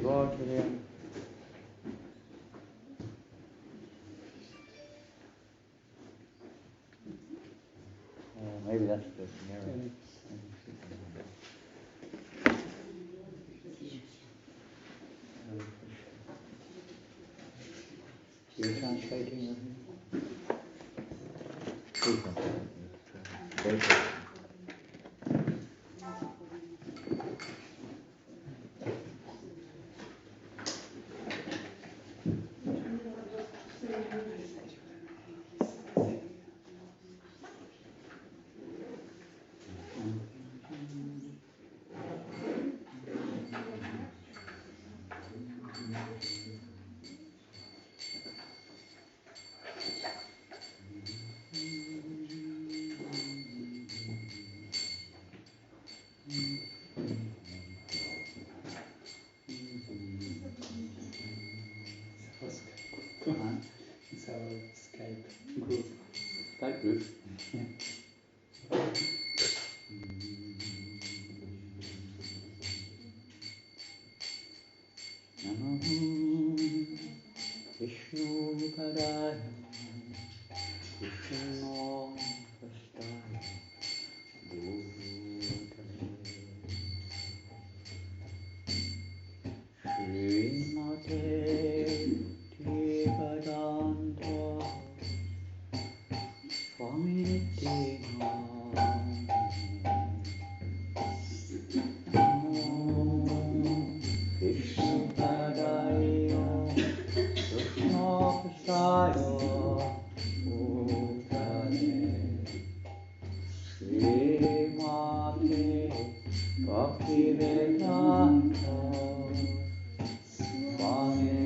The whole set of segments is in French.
go to the... maybe that's the scenario. You're translating with me? Please don't translate me. It's our Skype group. Skype group? Namo Vishnu Padaya Vishnu Prastaya Bhutale Srimate Vedanta Swami Vishnu Padaya Vishnu Prasaya Bhutale Srimate Bhaktivedanta Swami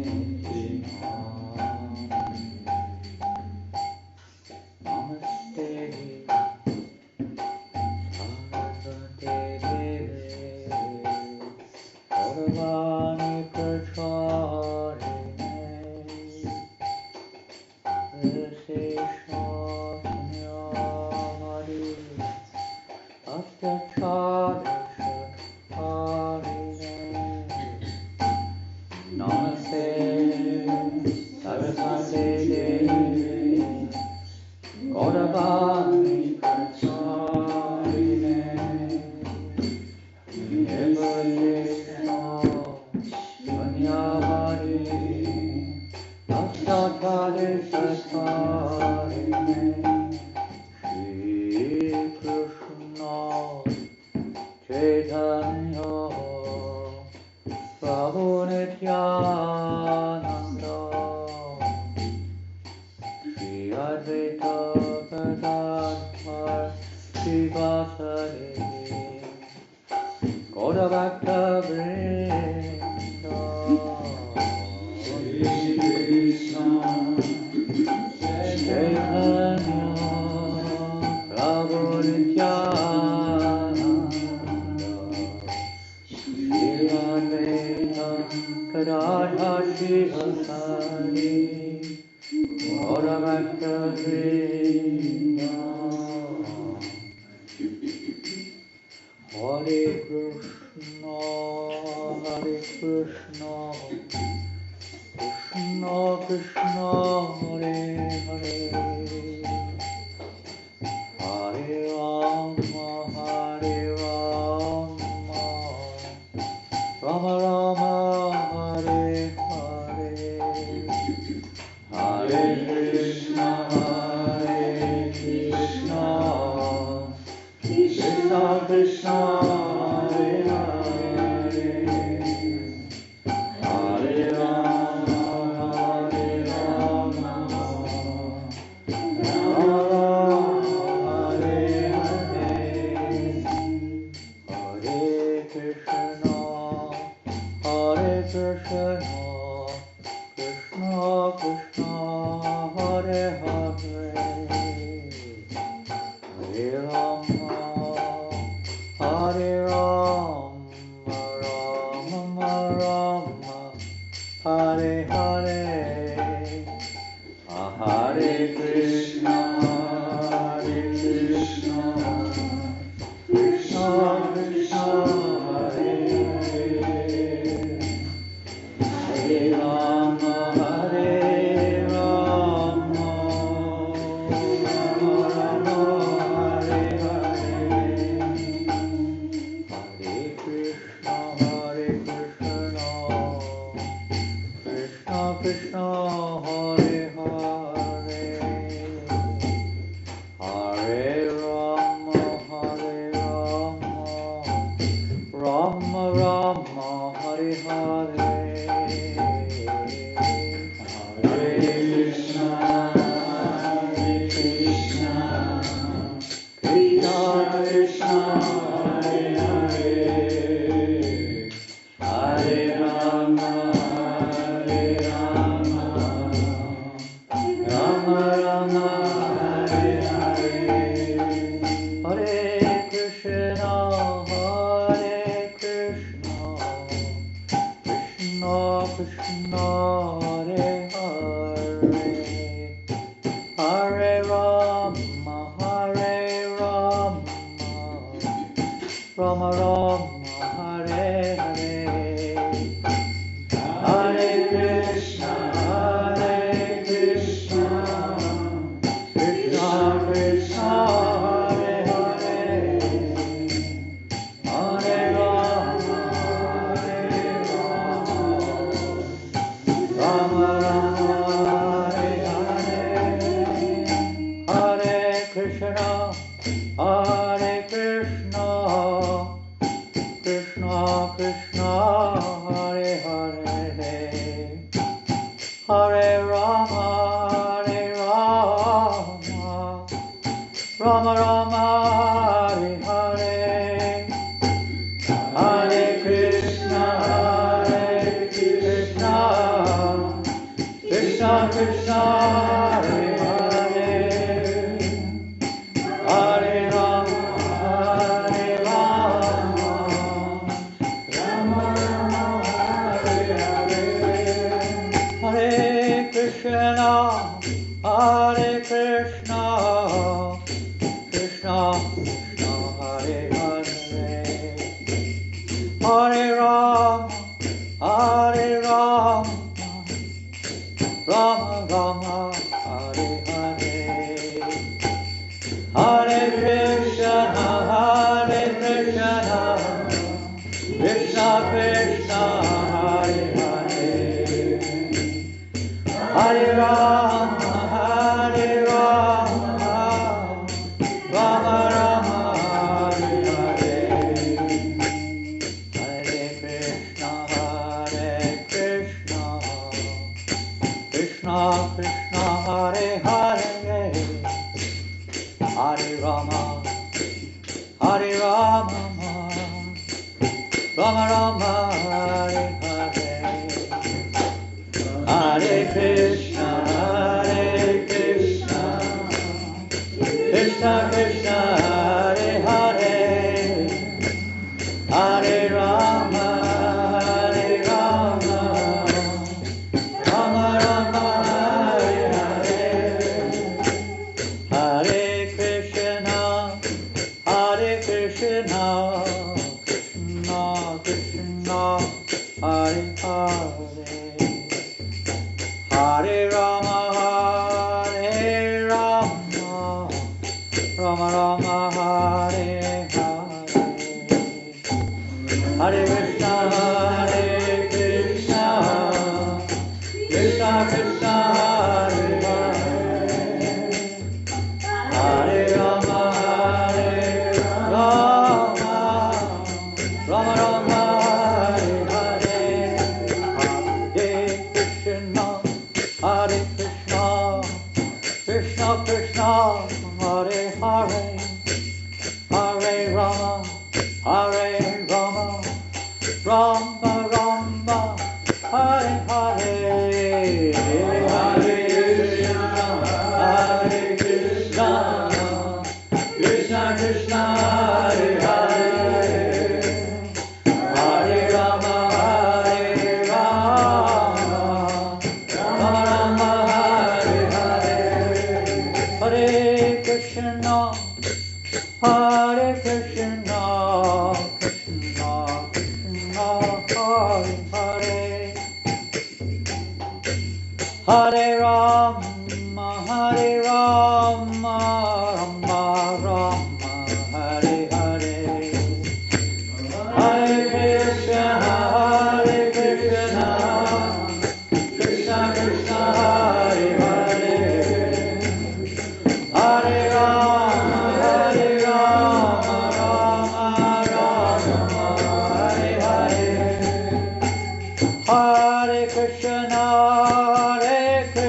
Hare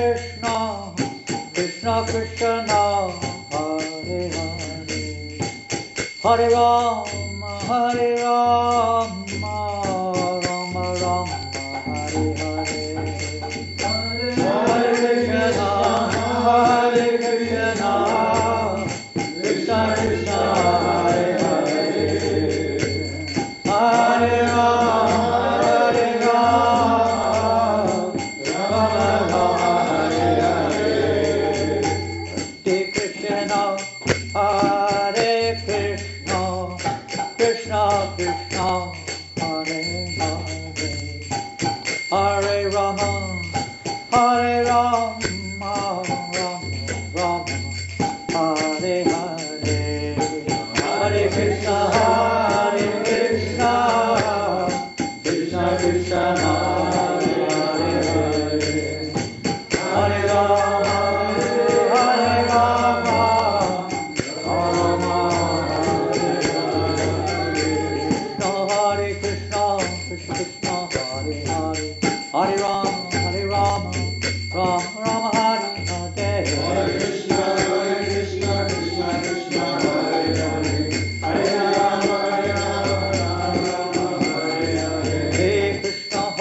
Krishna, Hare Rama, Hare Rama, Rama Rama, Hare Hare. Hare Krishna, Hare Krishna, Krishna Krishna, Hare Hare. Hare Rama, Hare Rama, Rama Rama, Hare Hare. Hare Krishna, Hare Krishna, Krishna Krishna, Hare Hare. Hare Rama, Hare Rama, Rama Rama, Hare Hare. Hare Krishna, Krishna Krishna, Hare Hare. Hare Rama, Hare Rama, Rama Hare Krishna, Krishna Krishna, Hare Hare. Hare Rama, Hare Rama, Rama Rama, Hare Hare. Hare Krishna, Krishna Krishna, Hare Hare. Hare Rama, Hare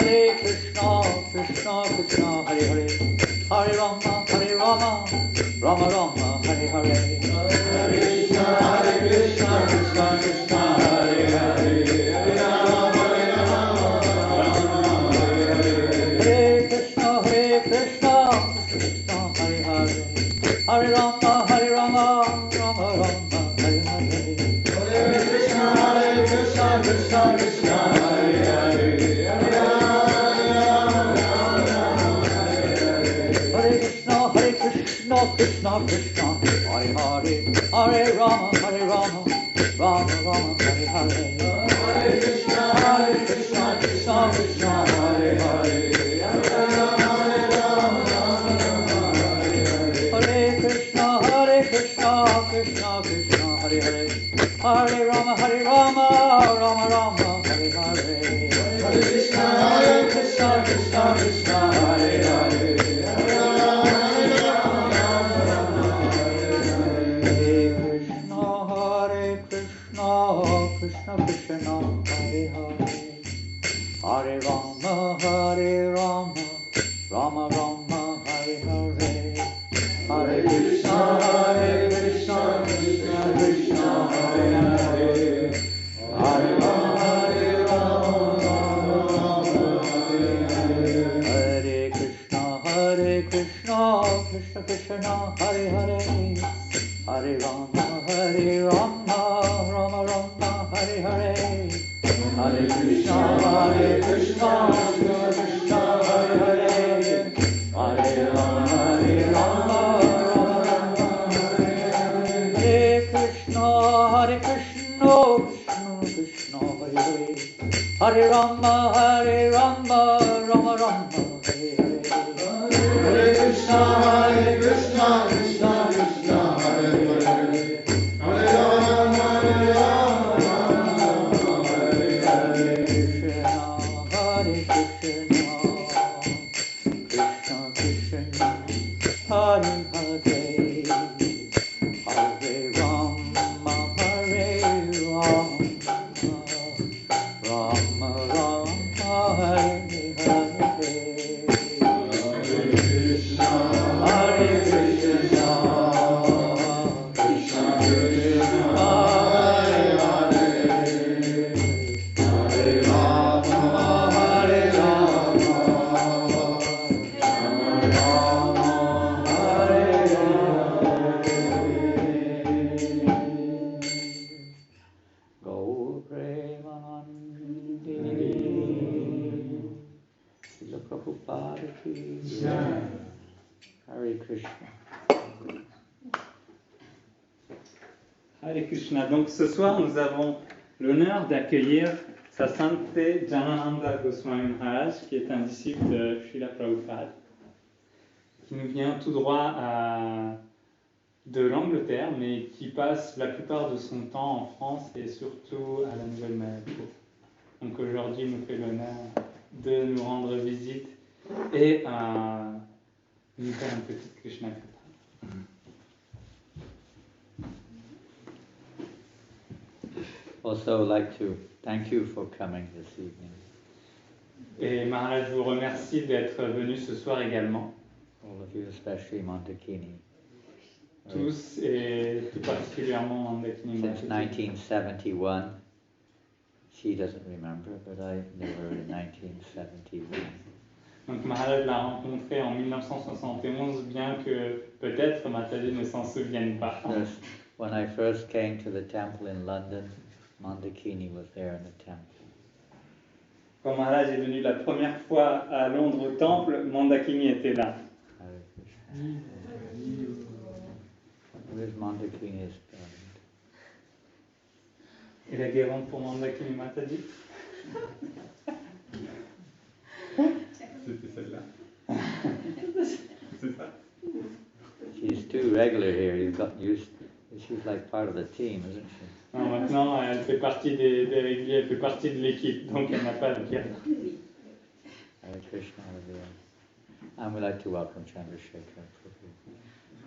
Krishna, Krishna Krishna, Hare Hare. Hare Rama, Rama Rama, Hare Hare. Hare Krishna, Krishna Krishna, Hare Hare. Hare Rama, Hare Krishna, Krishna Krishna, Hare Hare. Hare Rama, Rama Rama, Hare Hare. Hare Krishna, Krishna Krishna, Hare Hare. Hare Krishna, Krishna Krishna, Hare Hare. Hare Rama, Rama Rama, Hare Hare. Hare Krishna, Krishna Krishna, Hare Hare. Hare Rama, Hare Krishna, Krishna Krishna, Hare Hare. Hare Rama, Rama Rama, Hare Hare. Hare Krishna, Krishna Krishna, Hare Hare. Krishna Krishna, Hare Hare. Hare Rama, Rama Rama, Hare Hare. Hare Krishna, Krishna Krishna, Hare Hare. Hare Rama, Hare Krishna, Krishna Krishna, Hare Hare. Hare Rama, Rama Rama, Hare Hare. Hare Krishna, Krishna Krishna, Hare Hare. Hare Rama, Rama Hare Krishna, Krishna Krishna, Hare Hare. Hare Rama, Rama Rama, Hare Hare. Hare Krishna, Krishna Krishna, Hare Hare. Hare Rama, Hare Krishna, Krishna Krishna, Hare Hare. Hare Rama, Rama Rama, Hare Hare. Hare Krishna, Krishna Krishna, Hare Hare. Hare Rama, Hare Rama, Rama Hare Hare. Gaur Premanandi, Srila Prabhupada ki jai. Hare Krishna. Hare Krishna. Donc ce soir, nous avons l'honneur d'accueillir Sa Sainteté Janananda Goswami Maharaj, qui est un disciple de Srila Prabhupada, qui nous vient tout droit de l'Angleterre, mais qui passe la plupart de son temps en France et surtout à la Nouvelle-Malaisie. Donc aujourd'hui, il nous fait l'honneur de nous rendre visite et nous faire une petite Krishna Katha. also like to thank you for coming this evening. Et Maharaj, je vous remercie d'être venu ce soir également. All of you, especially Montekini. Tous et tout particulièrement Mandakini Since Mataji. 1971, she doesn't remember, but I knew her in 1971. Donc Maharaj l'a rencontré en 1971, bien que peut-être Mataji ne s'en souvienne pas. First, when I first came to the temple in London, Mandakini was there in the temple. Quand Maharaj est venu la première fois à Londres au temple, Mandakini était là. Hare Krishna. Where's Mandakini's garland? Et la guérande pour Mandakini Mataji? C'était celle-là. C'est ça. She's too regular here. You've got used. She's like part of the team, isn't she? Non, maintenant, elle fait partie des réguliers, elle fait partie de l'équipe, donc elle n'a pas de guérande. Hare Krishna. And we'd like to welcome Chandrasekhar Prabhu.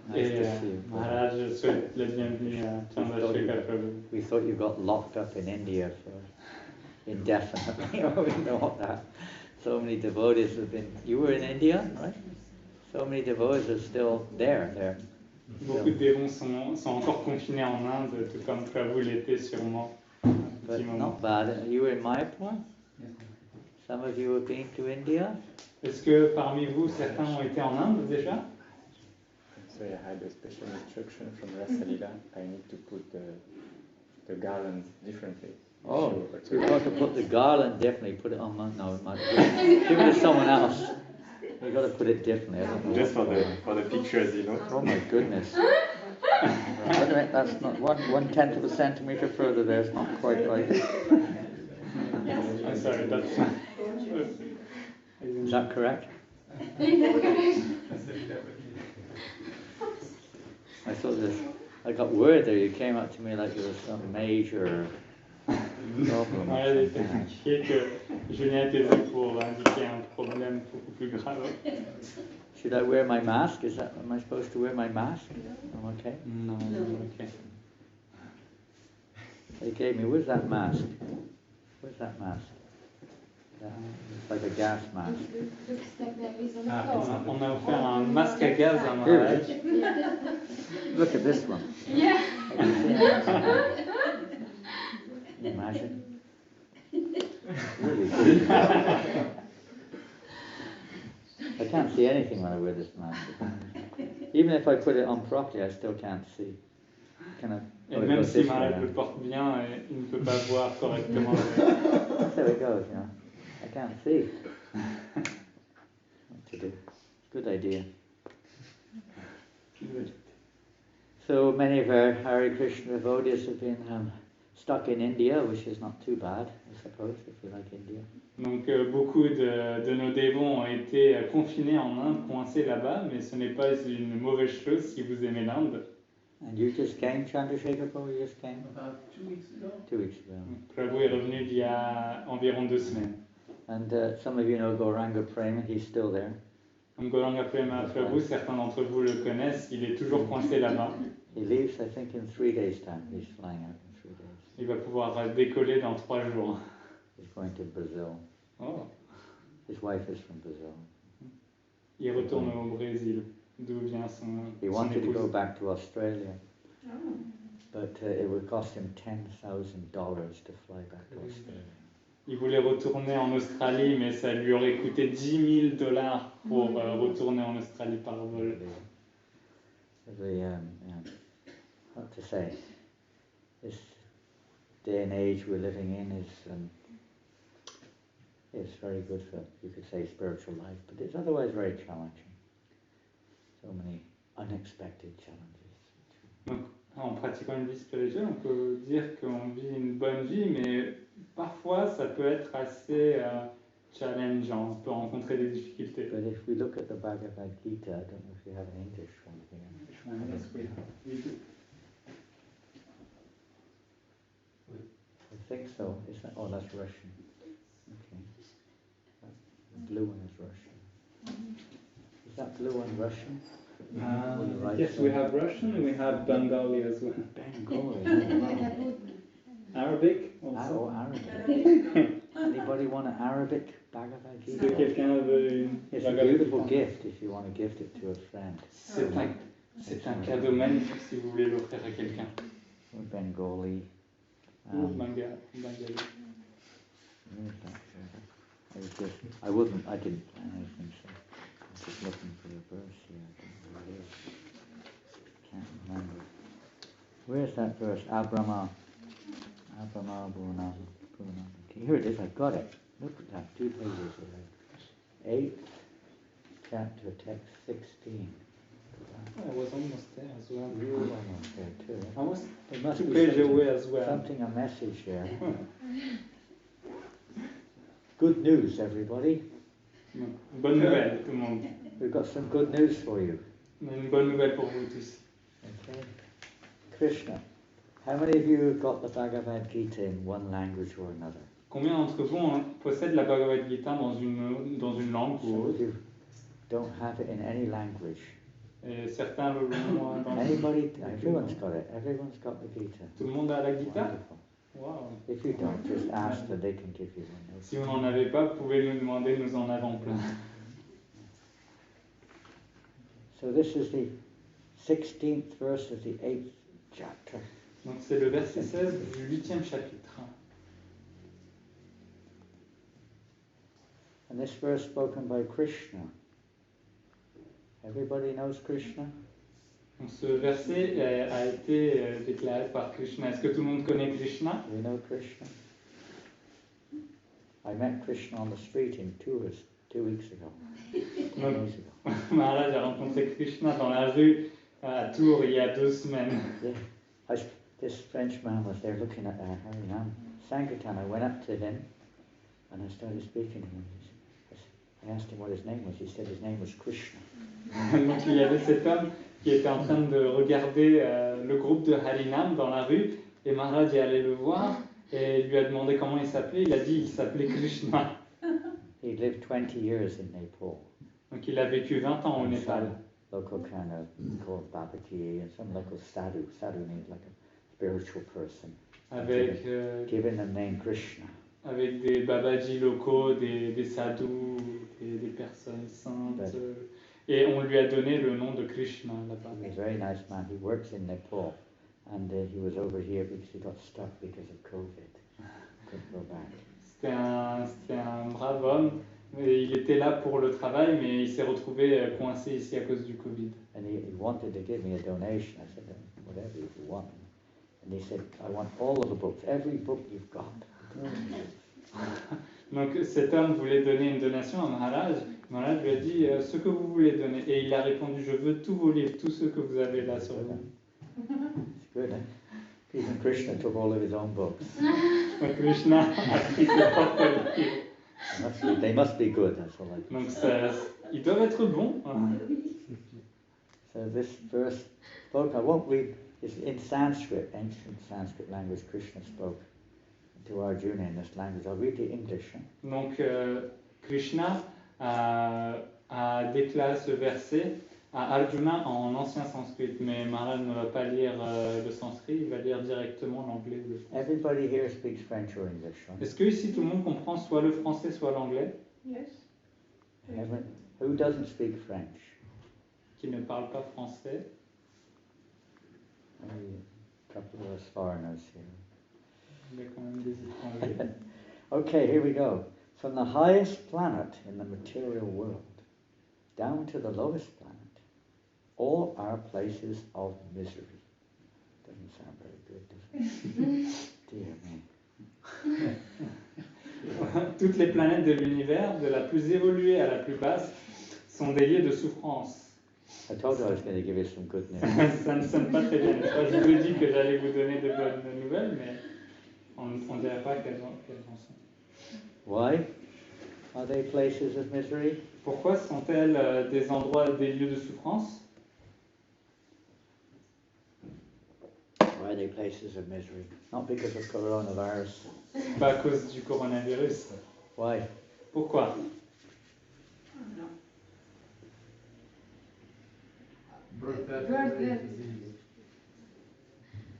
Nice Et to see you. Maharaj, je souhaite la bienvenue à Chandrasekhar Prabhu. We thought you got locked up in India for indefinitely. We know that. So many devotees have been. You were in India, right? So many devotees are still there. Beaucoup de démons sont encore confinés en Inde, tout comme Prabhu l'était sûrement. Un But petit moment. not bad. You were in Mayapur? Some of you have been to India? Est-ce que parmi vous, certains ont été en Inde déjà? So I had a special instruction from Rasalila. I need to put the garlands differently. Oh, you've got to put the garland differently. Put it on my... No, it might give it to someone else. You've got to put it differently. I don't know. Just for the pictures, you know. Oh my goodness. Wait a minute, that's not 1/10 of a centimetre further there. It's not quite right. I'm sorry, that's... Is that correct? I thought this. I got word there. You came up to me like there was some major problem. Ouais, elle était inquiète que Julien était venu pour indiquer un problème beaucoup plus grave. Should I wear my mask? Am I supposed to wear my mask? I'm okay. Non, ok. They gave me. Where's that mask? Where's that mask? It's like a gas mask. Ah, on a offert un masque à gaz à Maharaj. Look at this one. Yeah. Can you imagine? Really good. I can't see anything when I wear this mask. Even if I put it on properly, I still can't see. Can I? Et même si Maharaj le porte bien, il ne peut pas voir correctement. That's how it goes, you know. I can't see. What to do? Good idea. So many of our Hare Krishna devotees have been stuck in India, which is not too bad, I suppose, if you like India. Donc beaucoup de nos dévots ont été confinés en Inde, coincés là-bas, mais ce n'est pas une mauvaise chose si vous aimez l'Inde. And you just came, Chandrasekhar Prabhu, you just came? About 2 weeks ago. 2 weeks ago. Prabhu est revenu il y a environ 2 semaines. And some of you know Gauranga Prema, he's still there. Donc Gauranga Prema Prabhu, certains d'entre vous le connaissent, il est toujours coincé là-bas. He leaves, I think, in 3 days' time. He's flying out in 3 days. Il va pouvoir décoller dans 3 jours. He's going to Brazil. Oh. His wife is from Brazil. Il retourne au Brésil, d'où vient son He wanted to go épouse. back to Australia, but it would cost him $10,000 to fly back to Australia. Il voulait retourner en Australie, mais ça lui aurait coûté $10,000 pour retourner en Australie par vol. How to say, this day and age we're living in is very good for, you could say, spiritual life, but it's otherwise very challenging. So many unexpected challenges. Donc, en pratiquant une vie spirituelle, on peut dire qu'on vit une bonne vie, mais parfois ça peut être assez challengeant, on peut rencontrer des difficultés. But if we look at the Bhagavad Gita, I don't know if you have an English one here. Yes, we do. I think so. Is that? Oh, that's Russian. Okay. The blue one is Russian. Is that blue one Russian? On the right Yes, side. we have Russian and we have Bengali as well. Bengali. Arabic. Arabic Oh, also. Arabic. Anybody want an Arabic Bhagavad Si Gita? quelqu'un veut une It's a Bhagavad beautiful Gita. gift if you want to gift it to a friend. C'est un cadeau magnifique si vous voulez l'offrir à quelqu'un. Or Bengali. Ou Bengali. Where's that? I didn't plan anything, so I'm just looking for the verse here. I don't know where it is. Can't remember. Where's that verse? Abrama Bunam. Here it is, I've got it. Look at that, 2 pages away. 8th chapter, text 16. I was almost there as well. You were almost there too. I was There must 2 be pages something- away as well. Something, a message here. Good news, everybody. Bonne nouvelle, tout le monde. We've got some good news for you. On a une bonne nouvelle pour vous tous. Okay. Krishna, how many of you have got the Bhagavad Gita in one language or another? Combien d'entre vous possèdent la Bhagavad Gita dans une langue ou Some autre? of you don't have it in any language. Et certains le l'ont dans Anybody? Everyone's got it. Everyone's got the Gita. Tout le monde a la Gita? Wonderful. Wow. If you don't, just ask them. They can give you one. Si vous n'en avez pas, vous pouvez nous demander, nous en avons plein. So this is the 16th verse of the 8th chapter. Donc c'est le verset 16 du 8e chapitre. And this verse spoken by Krishna. Everybody knows Krishna? Donc ce verset a été déclaré par Krishna. Est-ce que tout le monde connaît Krishna? Do you know Krishna? I met Krishna on the street in Tours 2 weeks ago. 2 Donc, days ago. Maharaj a rencontré Krishna dans la rue à Tours il y a 2 semaines. Yeah. This French man was there looking at Harinam Sankirtan. I went up to him and I started speaking to him. I asked him what his name was. He said his name was Krishna. Donc il y avait cet homme qui était en train de regarder le groupe de Harinam dans la rue et Maharaj est allé le voir et lui a demandé comment il s'appelait. Il a dit qu'il s'appelait Krishna. He lived 20 years in Nepal. Donc il a vécu 20 ans au And Népal. some local kind of called Babaki and some local sadhu. Sadhu means like a spiritual person. Avec, Given the name Krishna. avec des babaji locaux, des sadhus, des personnes saintes. Et on lui a donné le nom de Krishna là-bas. He's a very nice man. He works in Nepal. And he was over here because he got stuck because of COVID. Couldn't go back. C'était un brave homme. Et il était là pour le travail, mais il s'est retrouvé coincé ici à cause du Covid. And he wanted to give me a donation. I said, whatever you want. And he said, I want all of the books, every book you've got. Donc cet homme voulait donner une donation à Maharaj. Maharaj lui a dit ce que vous voulez donner. Et il a répondu je veux tous vos livres, tous ceux que vous avez là sur vous. It's good, hein? Even Krishna took all of his own books. Donc Krishna a pris ses propres livres. They must be good, that's all I can Donc say. ils doivent être bons. So this verse spoke, I won't read, it's in Sanskrit, ancient Sanskrit language Krishna spoke to Arjuna in this language. I'll read the English. Hein? Donc Krishna a déclaré ce verset à Arjuna en ancien sanskrit, mais Maharaj ne va pas lire le sanskrit, il va lire directement l'anglais ou le français. Everybody here speaks French or English, right? Est-ce que ici tout le monde comprend soit le français soit l'anglais? Yes. Who doesn't speak French? Qui ne parle pas français? Maybe a couple of us foreigners here. Il y a quand même des étrangers. Okay, here we go. From the highest planet in the material world down to the lowest planet, all are places of misery. Doesn't sound very good, does it? Dear me. Toutes les planètes de l'univers, de la plus évoluée à la plus basse, sont des lieux de souffrance. I told you I was going to give you some good news. Ça ne sonne pas très bien. Je vous ai dit que j'allais vous donner de bonnes nouvelles, mais on ne dirait pas qu'elles en sont. Why are they places of misery? Pourquoi sont-elles des endroits, des lieux de souffrance? Why are they places of misery? Not because of coronavirus. Pas à cause du coronavirus. Why? Pourquoi?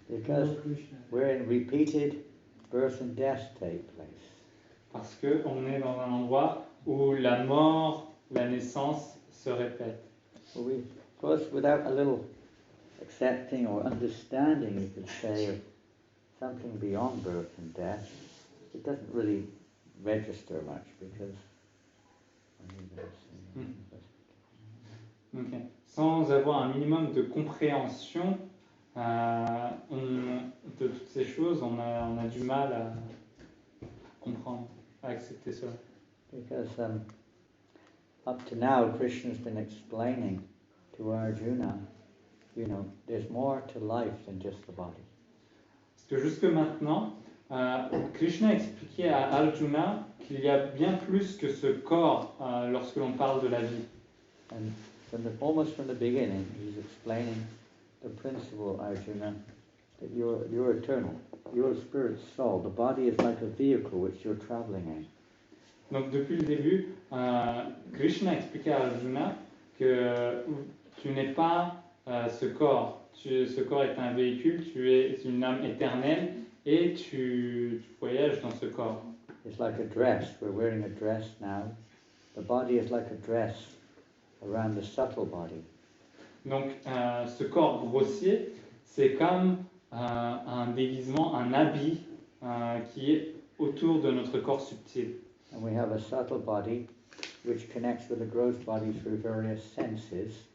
Because we're in repeated birth and death take place. Parce qu'on est dans un endroit où la mort, la naissance se répètent. Well, of course, without a little accepting or understanding, you could say, of something beyond birth and death, it doesn't really register much because. Okay. Sans avoir un minimum de compréhension de toutes ces choses, on a du mal à comprendre, à accepter cela. Because up to now, Krishna's been explaining to Arjuna, there's more to life than just the body. Parce que jusque maintenant, Krishna expliquait à Arjuna qu'il y a bien plus que ce corps lorsque l'on parle de la vie. And almost from the beginning, he's explaining the principle, Arjuna, that you're eternal. You're a spirit soul. The body is like a vehicle which you're traveling in. Donc depuis le début, Krishna expliquait à Arjuna que tu n'es pas ce corps. Ce corps est un véhicule, tu es une âme éternelle et tu voyages dans ce corps. It's like a dress. We're wearing a dress now. The body is like a dress around the subtle body. Donc ce corps grossier, c'est comme un déguisement, un habit qui est autour de notre corps subtil. And we have a subtle body which connects with the gross body through various senses.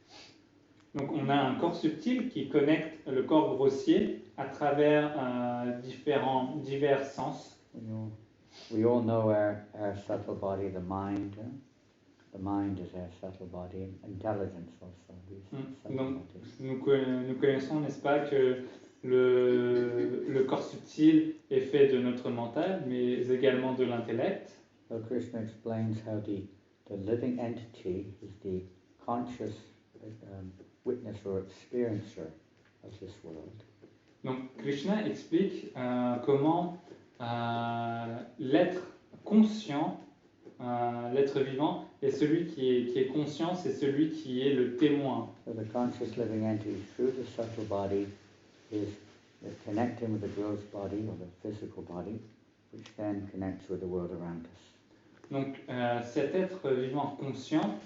Donc on a un corps subtil qui connecte le corps grossier à travers divers sens. We all know our subtle body, the mind. The mind is our subtle body, intelligence also. Donc nous connaissons, n'est-ce pas, que le corps subtil est fait de notre mental, mais également de l'intellect. So Krishna explains how the living entity is the conscious witness or experiencer of this world. Donc Krishna explique comment l'être conscient, l'être vivant, est celui qui est conscient, c'est celui qui est le témoin. So the conscious living entity through the subtle body is connecting with the gross body or the physical body, which then connects with the world around us. Donc cet être vivant conscient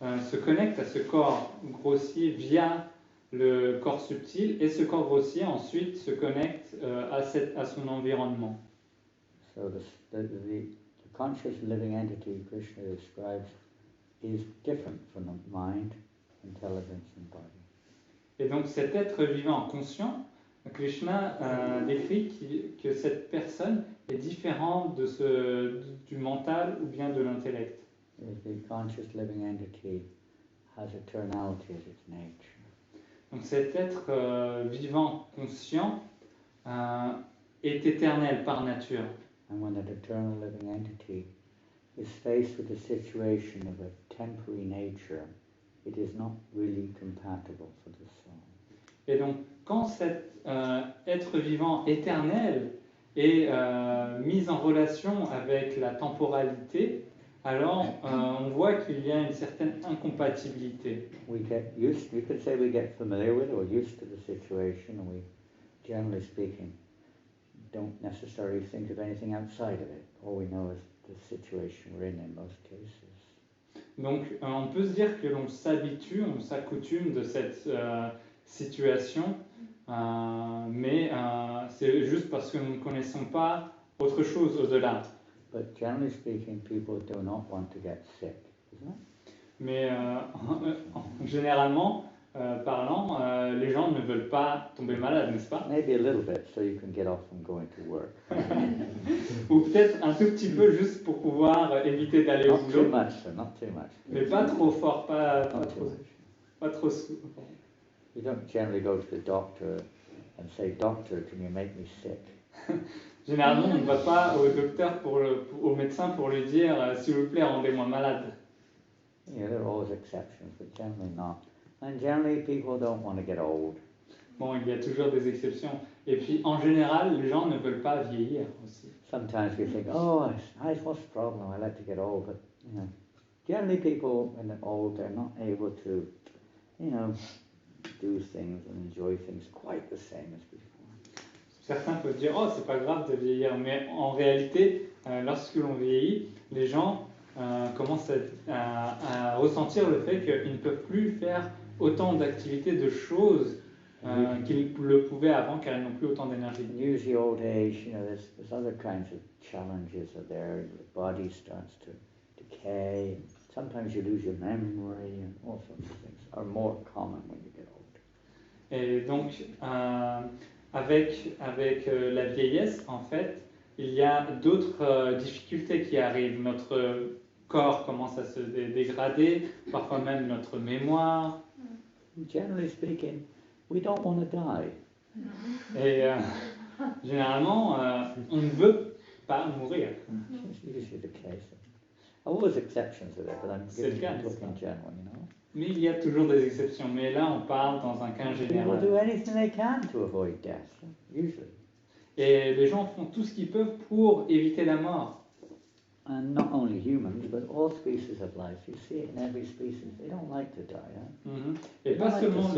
se connecte à ce corps grossier via le corps subtil, et ce corps grossier ensuite se connecte à son environnement. So the conscious living entity Krishna describes is different from the mind, intelligence and body. Et donc cet être vivant conscient, Krishna décrit que cette personne est différente du mental ou bien de l'intellect. The conscious living entity has eternality as its nature. Donc cet être vivant conscient est éternel par nature. And when that eternal living entity is faced with a situation of a temporary nature, it is not really compatible for the soul. Et donc, quand cet être vivant éternel est mis en relation avec la temporalité, alors on voit qu'il y a une certaine incompatibilité. We could say we get familiar with or used to the situation, and we, generally speaking, don't necessarily think of anything outside of it. All we know is the situation we're in most cases. Donc, on peut se dire que l'on s'habitue, on s'accoutume de cette situation, mais c'est juste parce que nous ne connaissons pas autre chose au-delà. But generally speaking, people do not want to get sick, isn't it? Mais généralement parlant, les gens ne veulent pas tomber malades, n'est-ce pas? Maybe a little bit, so you can get off from going to work. Ou peut-être un tout petit peu juste pour pouvoir éviter d'aller au Not boulot. too much, sir, not too much. Mais pas trop fort, pas Not too trop. much. Pas trop. You don't generally go to the doctor and say, "Doctor, can you make me sick?" Généralement, on ne va pas au docteur, au médecin pour lui dire s'il vous plaît, rendez-moi malade. Yeah, there are always exceptions, but generally not. And generally, people don't want to get old. Bon, il y a toujours des exceptions. Et puis, en général, les gens ne veulent pas vieillir aussi. Sometimes we think, "Oh, what's the problem? I like to get old," but generally, people when they're old, they're not able to, do things and enjoy things quite the same as before. certains peuvent dire oh c'est pas grave de vieillir, mais en réalité, lorsque l'on vieillit, les gens commencent à ressentir le fait qu'ils ne peuvent plus faire autant d'activités, de choses qu'ils le pouvaient avant, car ils n'ont plus autant d'énergie. And usually old age, there's other kinds of challenges are there. The body starts to decay. Sometimes you lose your memory, and all sorts of things are more common when you get older. Et donc, avec la vieillesse, en fait, il y a d'autres difficultés qui arrivent. Notre corps commence à se dégrader, parfois même notre mémoire. Generally speaking, we don't want to die. Et généralement, on ne veut pas mourir. It's usually the case. Always exceptions to that, but I'm C'est le cas, talking ça. general, Mais il y a toujours des exceptions. Mais là, on parle dans un cas People général. do anything they can to avoid death, usually. Et les gens font tout ce qu'ils peuvent pour éviter la mort. And not only humans, but all species of life. You see it in every species. They don't like to die. Mhm. Et pas seulement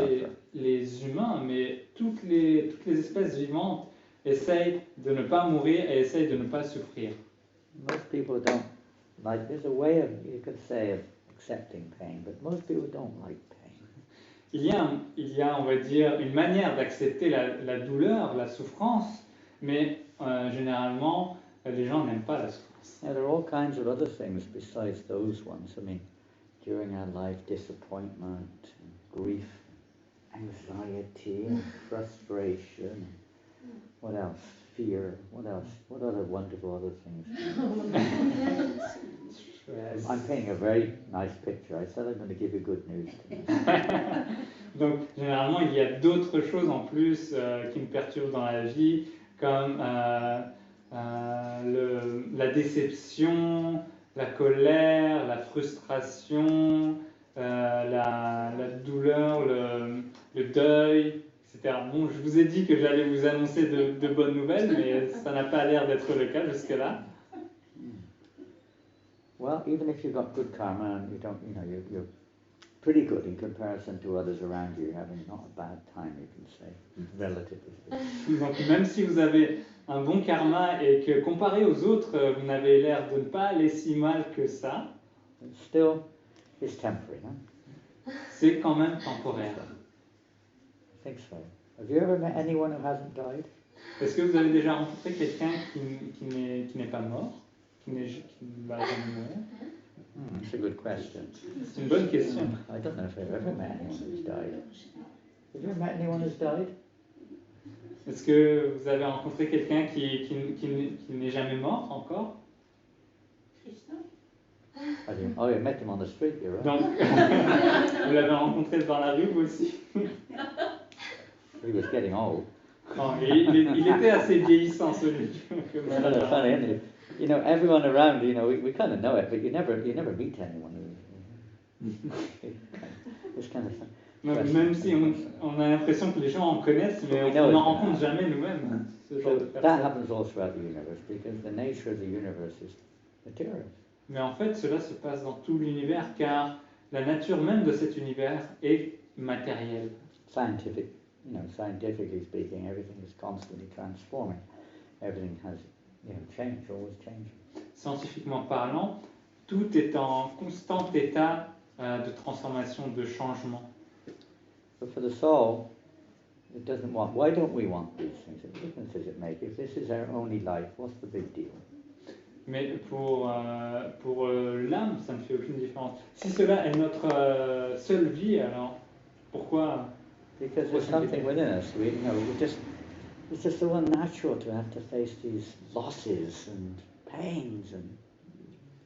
les humains, mais toutes les espèces vivantes essayent de ne pas mourir et essayent de ne pas souffrir. Most people don't like. There's a way of, you could say, of accepting pain, but most people don't like pain. Il y a, on va dire, une manière d'accepter la douleur, la souffrance, mais généralement, les gens n'aiment pas la souffrance. Now, there are all kinds of other things besides those ones. I mean, during our life, disappointment, grief, anxiety, frustration. What else? Fear. What else? What other wonderful other things? I'm painting a very nice picture. I said I'm going to give you good news tonight. Donc, généralement, il y a d'autres choses en plus qui me perturbent dans la vie, comme la déception, la colère, la frustration, la douleur, le deuil, etc. Bon, je vous ai dit que j'allais vous annoncer de bonnes nouvelles, mais ça n'a pas l'air d'être le cas jusque-là. Well, even if you've got good karma and you're pretty good in comparison to others around you, you're having not a bad time, you can say, relatively speaking. Donc même si vous avez un bon karma et que comparé aux autres, vous n'avez l'air de ne pas aller si mal que ça, Still, it's temporary, no? c'est quand même temporaire. I think so. Have you ever met anyone who hasn't died? Est-ce que vous avez déjà rencontré quelqu'un qui n'est pas mort, qui ne va jamais mourir? That's a good question. C'est une bonne question. I don't know if I've ever met anyone who's died. Have you ever met anyone who's died? Est-ce que vous avez rencontré quelqu'un qui n'est jamais mort encore? Oh, you met him on the street, you're right. Donc, vous l'avez rencontré dans la rue, vous aussi? He was getting old. Non, il était assez vieillissant, celui que vous It's kind avez of funny, isn't it? Everyone around, we kind of know it, but you never meet anyone who... It's kind of fun. Donc, même si on a l'impression que les gens en connaissent, mais on n'en rencontre jamais nous-mêmes. Ce genre de That personnes. happens all throughout the universe because the nature of the universe is material. Mais en fait, cela se passe dans tout l'univers, car la nature même de cet univers est matérielle. Scientifically speaking, everything is constantly transforming. Everything has, change, always changing. Scientifiquement parlant, tout est en constant état de transformation, de changement. But for the soul, it doesn't want. Why don't we want these things? What difference does it make? If this is our only life, what's the big deal? Mais pour l'âme, ça ne fait aucune différence. Si cela est notre seule vie, alors pourquoi? Because there's something within us. It's just so unnatural to have to face these losses and pains and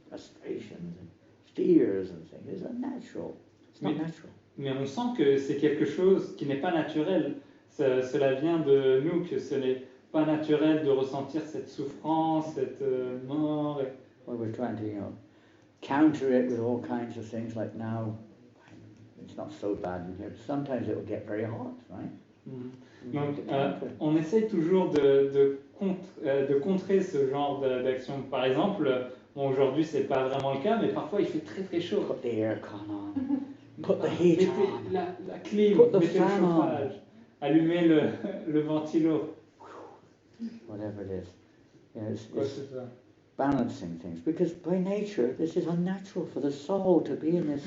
frustrations and fears and things. It's unnatural. It's not natural. Mais on sent que c'est quelque chose qui n'est pas naturel. Cela vient de nous, que ce n'est pas naturel de ressentir cette souffrance, cette mort. Well, we're trying to, counter it with all kinds of things. Like now, it's not so bad in here. Sometimes it will get very hot, right? Mm-hmm. Donc, on essaye toujours de contrer ce genre d'action. Par exemple, aujourd'hui, c'est pas vraiment le cas, mais parfois il fait très très chaud. Put the aircon on. Put the heat on. La clim, Put the mettez le fan on. chauffage, allumez le ventilo. whatever it is. You know, Quoi it's que ce soit. balancing things. Because by nature, this is unnatural for the soul to be in this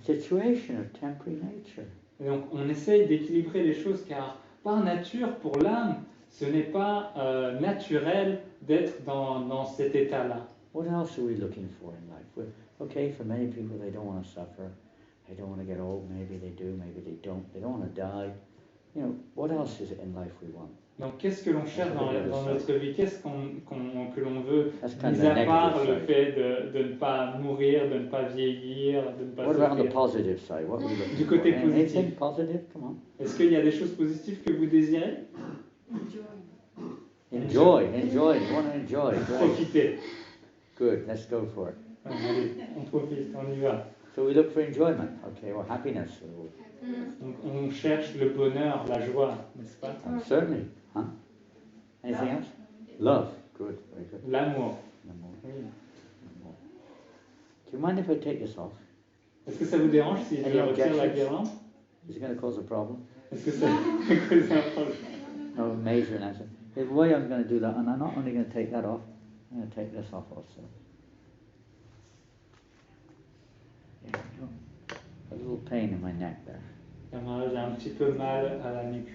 situation of temporary nature. Et donc on essaye d'équilibrer les choses car par nature, pour l'âme, ce n'est pas naturel d'être dans cet état-là. What else are we looking for in life? Okay, for many people, they don't want to suffer. They don't want to get old. Maybe they do, maybe they don't. They don't want to die. You know, what else is it in life we want? Donc qu'est-ce que l'on cherche dans notre vie? Qu'est-ce que l'on veut, That's kind mis of the à part negative le side. fait de ne pas mourir, de ne pas vieillir, de ne pas What about on the souffrir? positive side? What are we looking Du for? côté Anything positif. positive? Come on. Est-ce qu'il y a des choses positives que vous désirez? Enjoy. You want to enjoy. Great. Profiter. Good. Let's go for it. Allez, on profite, on y va. So we look for enjoyment. Okay, or happiness. Donc on cherche le bonheur, la joie, n'est-ce pas? Certainly. Huh? Anything else? Love. Good. Very good. L'amour. Do you mind if I take this off? Est-ce que ça vous dérange si je Any retire la objections? guirlande? Is it going to cause a problem? Est-ce que ça cause un problème? No major answer. The way I'm going to do that, and I'm not only going to take that off, I'm going to take this off also. There we go. A little pain in my neck there. Camarade, j'ai un petit peu mal à la nuque.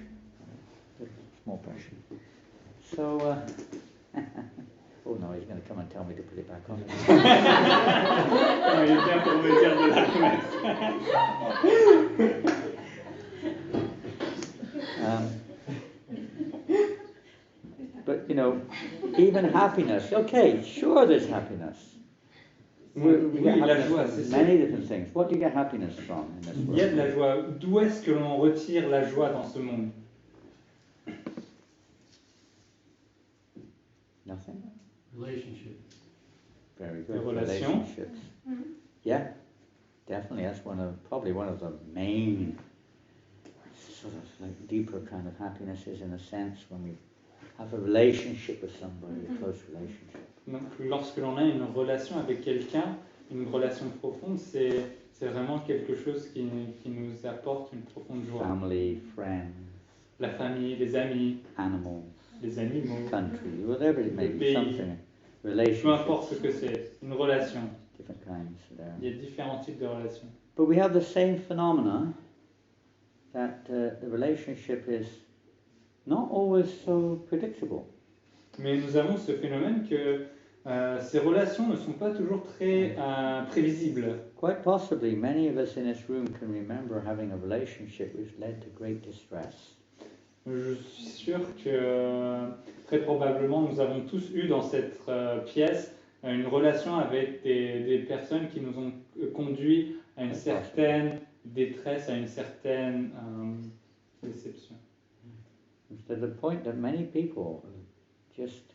Small pressure. So, oh no, he's going to come and tell me to put it back on. Non, il vient pour me dire de la remettre. But you know, even happiness. Okay, sure, there's happiness. We get Oui, la happiness joie, from c'est sûr. many different things. What do you get happiness from in this Il y a de world? la joie. D'où est-ce que l'on retire la joie dans ce monde? Nothing. Relationship. Very Les good. relations. Relationships. Yeah, definitely. That's probably one of the main sort of like deeper kind of happinesses in a sense when we have a relationship with somebody, a close relationship. Donc, lorsque l'on a une relation avec quelqu'un, une relation profonde, c'est vraiment quelque chose qui nous apporte une profonde joie. Family, friends, La famille, les amis, animals, les animaux, country, whatever it may Le be, pays. something. peu Relationships, importe ce que c'est, une relation. different kinds there. Il y a différents types de relations. But we have the same phenomena that the relationship is not always so predictable. Mais nous avons ce phénomène que ces relations ne sont pas toujours très prévisibles. Quite possibly, many of us in this room can remember having a relationship which led to great distress. Je suis sûr que très probablement nous avons tous eu dans cette pièce une relation avec des personnes qui nous ont conduit à une certaine détresse, à une certaine déception. To the point that many people just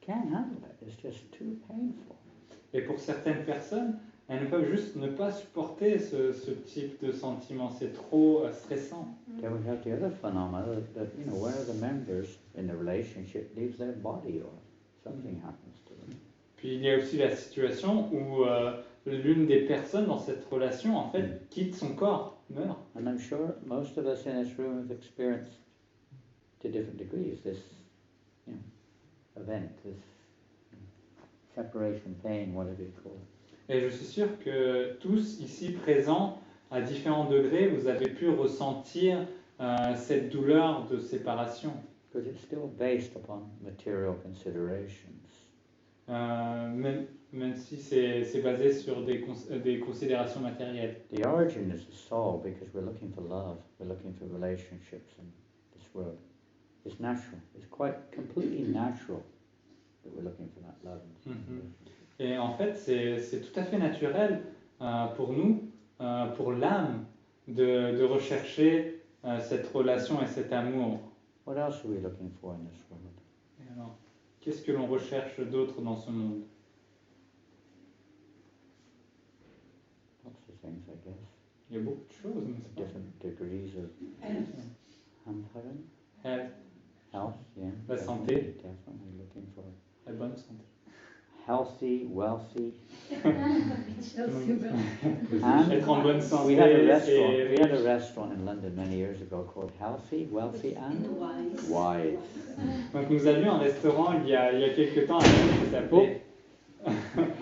can't handle it. It's just too painful. Et pour certaines personnes, elles ne peuvent juste ne pas supporter ce type de sentiment. C'est trop stressant. Then we have the other phenomena that you know, one of the members in the relationship leaves their body or something happens to them. Puis il y a aussi la situation où l'une des personnes dans cette relation, en fait, quitte son corps, meurt. And I'm sure most of us in this room have experienced to different degrees this event, this separation pain, whatever you call it. Et je suis sûr que tous ici présents, à différents degrés, vous avez pu ressentir cette douleur de séparation. Because it's still based upon material considerations. Même si c'est basé sur des considérations matérielles. The origin is the soul because we're looking for love, we're looking for relationships in this world. It's natural. It's quite completely natural that we're looking for that love. Et en fait, c'est tout à fait naturel pour nous, pour l'âme, de rechercher cette relation et cet amour. What else are we looking for in this world? Et alors, qu'est-ce que l'on recherche d'autre dans ce monde? Lots of things, I guess. Il y a beaucoup de choses, n'est-ce pas? Different degrees of Health, health, yeah. La definitely, santé. Definitely looking for la bonne santé. healthy, wealthy. Être en bonne santé We had a et restaurant riche. in London many years ago called Healthy, Wealthy and Wise. Donc nous avions un restaurant il y a quelques temps à Londres qui s'appelait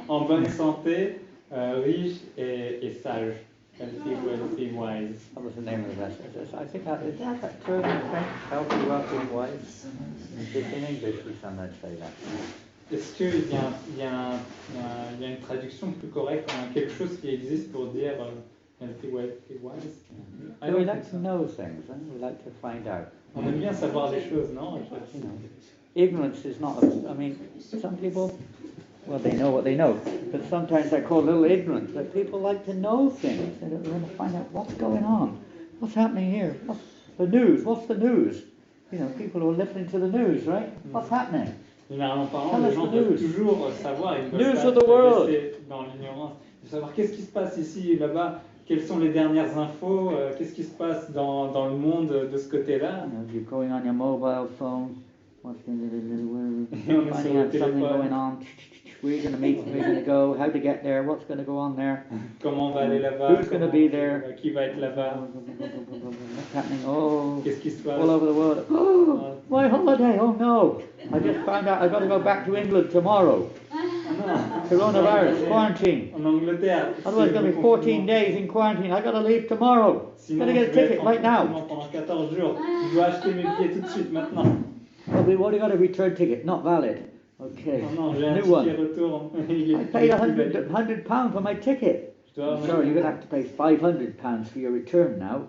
En bonne santé, riche et sage. Healthy, wealthy, wise. That was the name of the restaurant. I think is that a term in French? Healthy, wealthy, and wise. In English, we sometimes say that. Est-ce qu'il y a une traduction plus correcte, quelque chose qui existe pour dire healthy, wealthy, wise? I We don't like think to so. know things, and we like to find out. On aime bien savoir les choses, non? You know, ignorance is not. I mean, some people, well, they know what they know, but sometimes they're called a little ignorant. But people like to know things. They want to find out what's going on, what's happening here, what's the news, what's the news. You know, people who are listening to the news, right? What's happening? Généralement parlant, Tell les us gens the peuvent news. toujours savoir, ils ne News peuvent of pas the world. rester dans l'ignorance, de savoir qu'est-ce qui se passe ici et là-bas, quelles sont les dernières infos, qu'est-ce qui se passe dans le monde de ce côté-là. You know, if you're going on your mobile phone, what's on est finding sur le out something téléphone. going on. Where you're going to meet, where you're going to go, how to get there, what's going to go on there. Comment on va aller là-bas, Who's gonna be there? Qui va être là-bas, What's happening? Oh, qu'est-ce qui se passe. all over the world. Oh, my holiday. Oh no, I just found out I've got to go back to England tomorrow. Ah non. Coronavirus, quarantine. En Angleterre. Otherwise, it's going to be 14 days in quarantine. I've got to leave tomorrow. Sinon, Got to get a je vais ticket être en right now. confinement pendant 14 jours. Je dois acheter mes billets tout de suite maintenant. Well, we've already got a return ticket, not valid. Okay, Non, j'ai un new ticket one. retour. Il I est paid plus valide. £100 for my ticket. Je dois Sorry, you're going to have to pay £500 for your return now.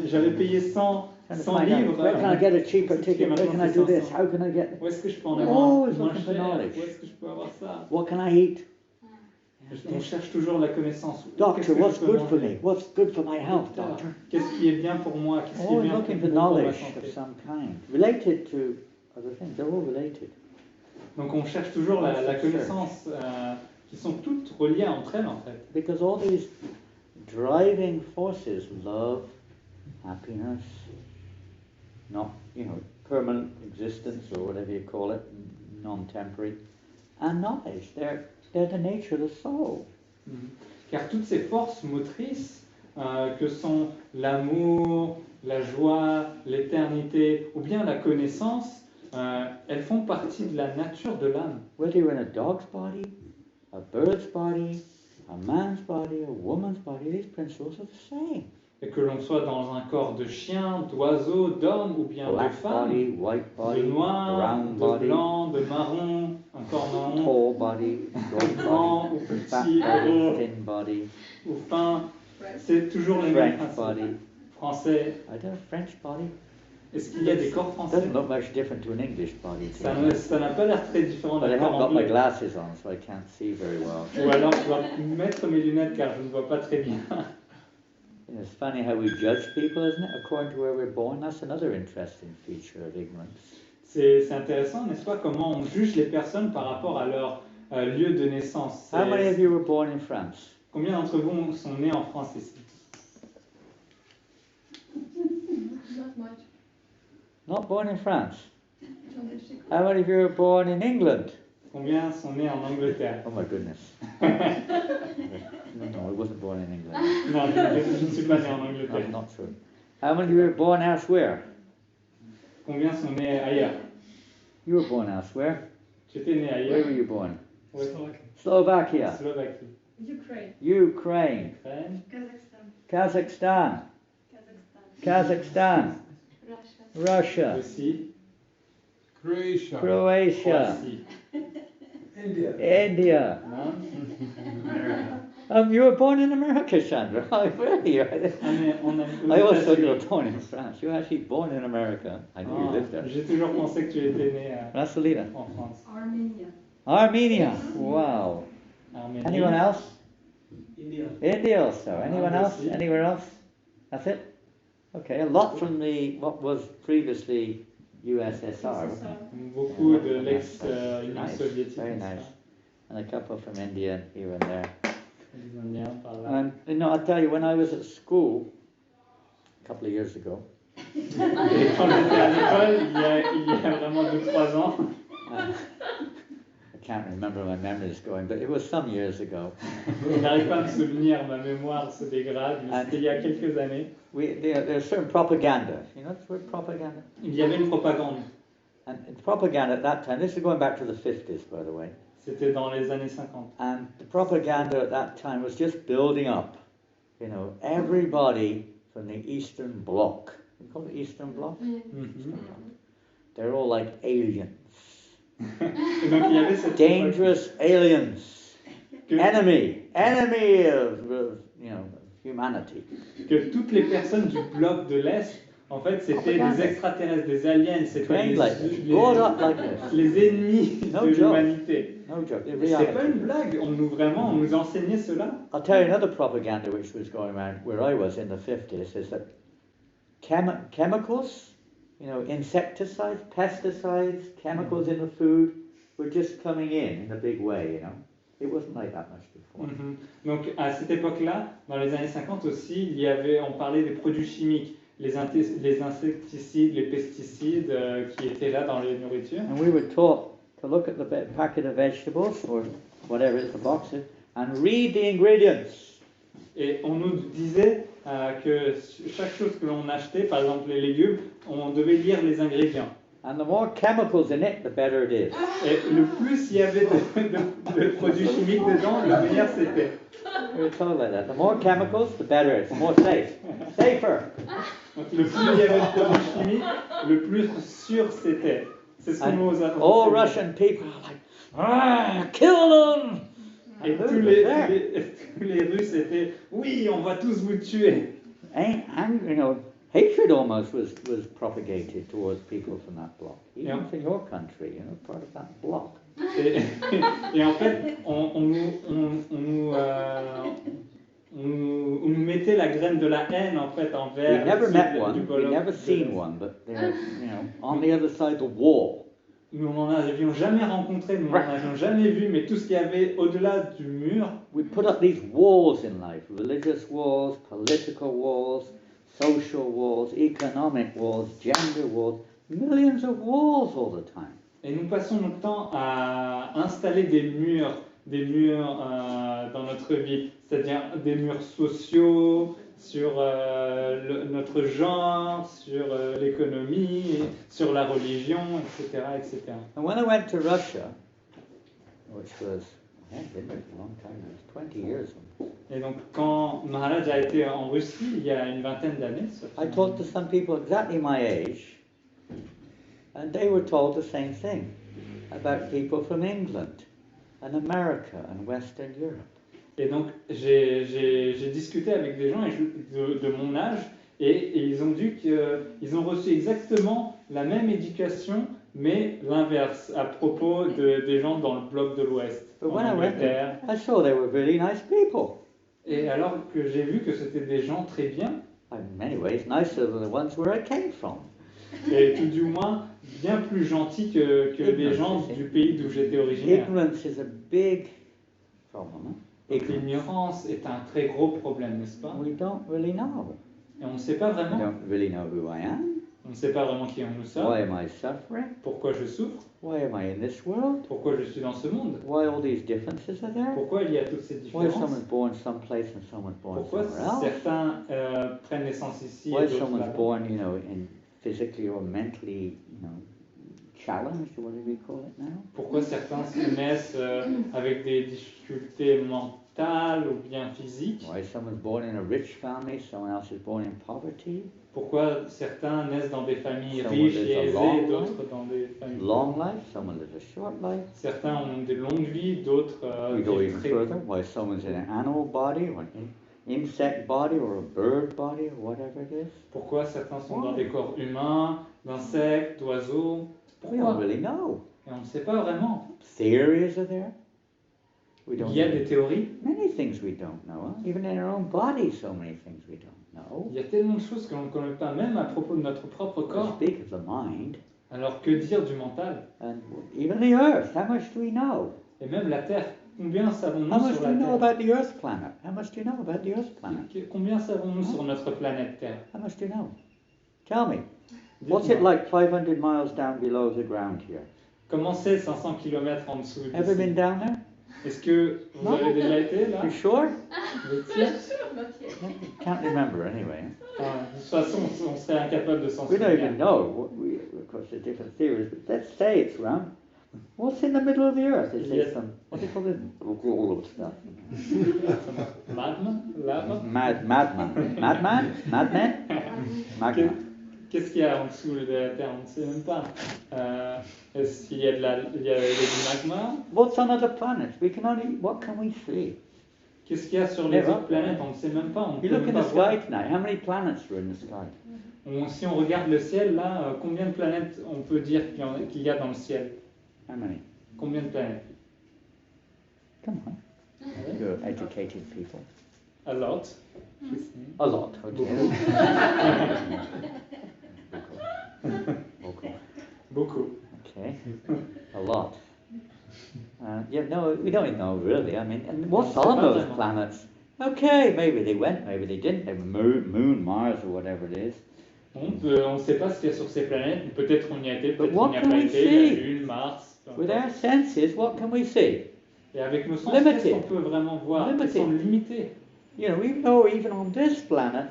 J'avais payé 100 Trying to 100 find out, livres. where can I get a cheaper Ce ticket? Where maintenant, can I c'est do this? 500. How can I get? Où est-ce que je peux en Oh, avoir it's moins looking for cher? knowledge. Où est-ce que je peux avoir ça? What can I eat? On cherche toujours la connaissance. Qu'est-ce Doctor, que je what's peux good for manger? me? What's good for my health, Docteur, doctor? qu'est-ce qui est bien pour moi? Qu'est-ce qui est Always bien looking for pour ma knowledge santé? of some kind. Related to other things. They're all related. Donc on cherche toujours la connaissance qui sont toutes reliées entre elles en fait. Because all these driving forces, love, happiness, not, permanent existence or whatever you call it, non-temporary, and knowledge, they're the nature of the soul. Car toutes ces forces motrices que sont l'amour, la joie, l'éternité ou bien la connaissance, elles font partie de la nature de l'âme. Whether you're in a dog's body, a bird's body, a man's body, a woman's body, these principles are the same. Et que l'on soit dans un corps de chien, d'oiseau, d'homme ou bien de Black femme, body, white de body, noir, brown de body, blanc, de marron, un corps marron, tall body, short grand ou body, fat petit, body, gros thin body, ou fin, c'est toujours les mêmes French principes. body. Français, I don't know, French body. est-ce qu'il y a des corps français? Doesn't look much different to an English body. to Ça me. n'a pas l'air très différent But I d'un haven't corps got my anglais. glasses on, so I can't see very well. Ou alors je dois mettre mes lunettes car je ne vois pas très bien. It's funny how we judge people, isn't it? According to where we're born. That's another interesting feature of ignorance. C'est intéressant, n'est-ce pas, comment on juge les personnes par rapport à leur lieu de naissance. How many of you were born in France? Combien d'entre vous sont nés en France ici? Not much. Not born in France. How many of you were born in England? Combien sont nés en Angleterre? Oh my goodness. No, I wasn't born in England. Non, je ne suis pas né en That's Angleterre. not true. How many of you were born elsewhere? Combien sont nés ailleurs? You were born elsewhere. J'étais né Where ailleurs. were you born? Ouais. Slovakia. Slovaquie. Ukraine. Ukraine. Ukraine. Kazakhstan. Kazakhstan. Kazakhstan. Russia. Russie. Croatia. Croatia. Croatie. India. India. Non? You were born in America, Sandra. Where are you? I always thought you were born in France. You were actually born in America. I knew you lived there. J'ai toujours pensé que tu étais né Rasalina. en France. Armenia. Armenia. Wow. Arménie. Anyone else? India. India also. Anyone else? Russie. Anywhere else? That's it? Okay, a lot from what was previously USSR. wasn't it? Beaucoup de l'ex-Union Nice, soviétique. very n'est-ce nice. pas? And a couple from India here and there. Les Indiens par là. And I'll tell you, when I was at school a couple of years ago, Et quand j'étais à l'école, il y a vraiment 2-3 ans, I can't remember, my memory is going, but it was some years ago. Je n'arrive pas à me souvenir, ma mémoire se dégrade, mais c'était il y a quelques années. There's certain propaganda. You know the word propaganda? Il y avait une propagande. And propaganda at that time, this is going back to the 50s, by the way. C'était dans les années 50. And the propaganda at that time was just building up. You know, everybody from the Eastern Bloc. You call it Eastern Bloc? Mhm. They're all like aliens. Et donc il y avait cette Dangerous aliens. que, Enemy of humanity. que toutes les personnes du bloc de l'Est, en fait, c'était des extraterrestres, des aliens, c'était Trained like this, brought up like this. les ennemis No de joke. l'humanité. No joke, in C'est pas reality. une blague, on nous enseignait cela. I'll tell you another propaganda which was going around where I was in the 50s is that chemicals, insecticides, pesticides, chemicals in the food were just coming in a big way, It wasn't like that much before. Mhm. Donc à cette époque-là, dans les années 50 aussi, on parlait des produits chimiques, les insecticides, les pesticides qui étaient là dans les nourritures. And we were taught to look at the packet of vegetables or whatever is the box is and read the ingredients. Et on nous disait que chaque chose que l'on achetait, par exemple les légumes, on devait lire les ingrédients. And the more chemicals in it, the better it is. Et le plus il y avait de produits chimiques dedans, le meilleur c'était. We were told like that. The more chemicals, the better it is. The more safe. Safer. Donc le plus il y avait de produits chimiques, le plus sûr c'était. C'est ce qu'on nous a All enseigné. Russian people are like, kill them! Et tous les Russes étaient, oui, on va tous vous tuer. Hatred almost was propagated towards people from that bloc. Even Yeah. in your country, part of that bloc. Et en fait, on nous mettait la graine de la haine en fait envers We never ceux met du one, bloc we never de seen l'Est. one, but they're, on the other side of the wall. Nous n'en avions jamais rencontré, nous n'en avions jamais vu, mais tout ce qu'il y avait au-delà du mur, We put up these walls in life, religious walls, political walls, social walls, economic walls, gender walls, millions of walls all the time. et nous passons notre temps à installer des murs dans notre vie, c'est-à-dire des murs sociaux, sur notre genre, sur l'économie, sur la religion, etc., etc. And when I went to Russia, which was, I've been there for a long time, it was 20 years. Et donc, quand Maharaj a été en Russie, il y a une vingtaine d'années, I talked to some people exactly my age, and they were told the same thing about people from England and America and Western Europe. et donc j'ai discuté avec des gens de mon âge, et ils ont dit qu'ils ont reçu exactement la même éducation, mais l'inverse, à propos des gens dans le bloc de l'Ouest, But en when I went Angleterre. there, I saw they were really nice people. Et alors que j'ai vu que c'était des gens très bien, In many ways, nicer than the ones where I came from. et tout du moins bien plus gentils que les gens du pays d'où j'étais originaire. Ignorance is a big problem. Donc Ignorance. l'ignorance est un très gros problème, n'est-ce pas? We don't really know. Et on ne sait pas I vraiment. don't really know who I am. On ne sait pas vraiment qui nous sommes, Why am I suffering? pourquoi je souffre, Why am I in this world? pourquoi je suis dans ce monde, Why all these differences are there? pourquoi il y a toutes ces Why différences, someone's born someplace and someone's born pourquoi somewhere else? certains prennent naissance ici Why et d'autres someone's là-bas. born, in physically or mentally, challenged, what do we call it now? Pourquoi certains se naissent avec des difficultés mentales ou bien physiques, Why someone's born in a rich family, someone else is born in poverty? pourquoi certains naissent dans des familles Someone riches lives et a aisées, long d'autres dans des familles... Long life, someone lives a short life. Certains ont des longues vies, d'autres We go vivent even très further, why someone's in an animal body or an insect body or a bird body or whatever it is. Pourquoi certains sont dans des corps humains, d'insectes, d'oiseaux? We don't Pourquoi? really know. Et on ne sait pas vraiment. Theories are there. We don't Il y a know. des théories, Many things we don't know. Even in our own body, so many things we don't know. il y a tellement de choses que l'on ne connaît pas, même à propos de notre propre To corps. speak of the mind. Alors que dire du mental? And even the earth, how much do we know? Et même la Terre, combien How savons-nous much sur do you know la Terre? about the earth planet? How much do you know about the earth planet? Combien savons-nous sur notre planète Terre? How much do you know? Tell me. What's it Dites-moi. like 500 miles down below the ground here? Comment c'est 500 km en dessous Ever been d'ici? down there? Est-ce que vous Non. avez déjà été là? You sure? Vous êtes sûr? Not yet. Can't remember anyway. De toute façon, on serait incapable de s'en We don't even souvenir. know. Of course, there's different theories, but let's say it's round. What's in the middle of the earth? They say Yes. some, what do you call it? All of stuff. Magma? Lava? Madman. Madman? Madmen? Magma. Qu'est-ce qu'il y a en dessous de la Terre? On ne sait même pas. Est-ce qu'il y a il y a du magma? What's on other planets? What can we see? Qu'est-ce qu'il y a sur les Never. autres planètes? On ne sait même pas. On You peut look même in pas the voir. sky tonight, how many planets are in the sky? Si on regarde le ciel, là, combien de planètes on peut dire qu'il y a dans le ciel? How many? Combien de planètes? Come on. You're educated people. A lot. A lot, okay. Okay. Beaucoup. Okay. A lot. Yeah, no, we don't know really. I mean, and what's on those planets? Okay, maybe they went, maybe they didn't. They were moon, Mars, or whatever it is. On ne sait pas ce qu'il y a sur ces planètes. Peut-être qu'on y a été, peut-être But what qu'on n'y a can pas we été. see? La Lune, Mars. peu With importe. our senses, what can we see? Et avec nos sens, Limited. qu'est-ce qu'on peut vraiment voir? Ils Limited. sont limités. You know, we know even on this planet,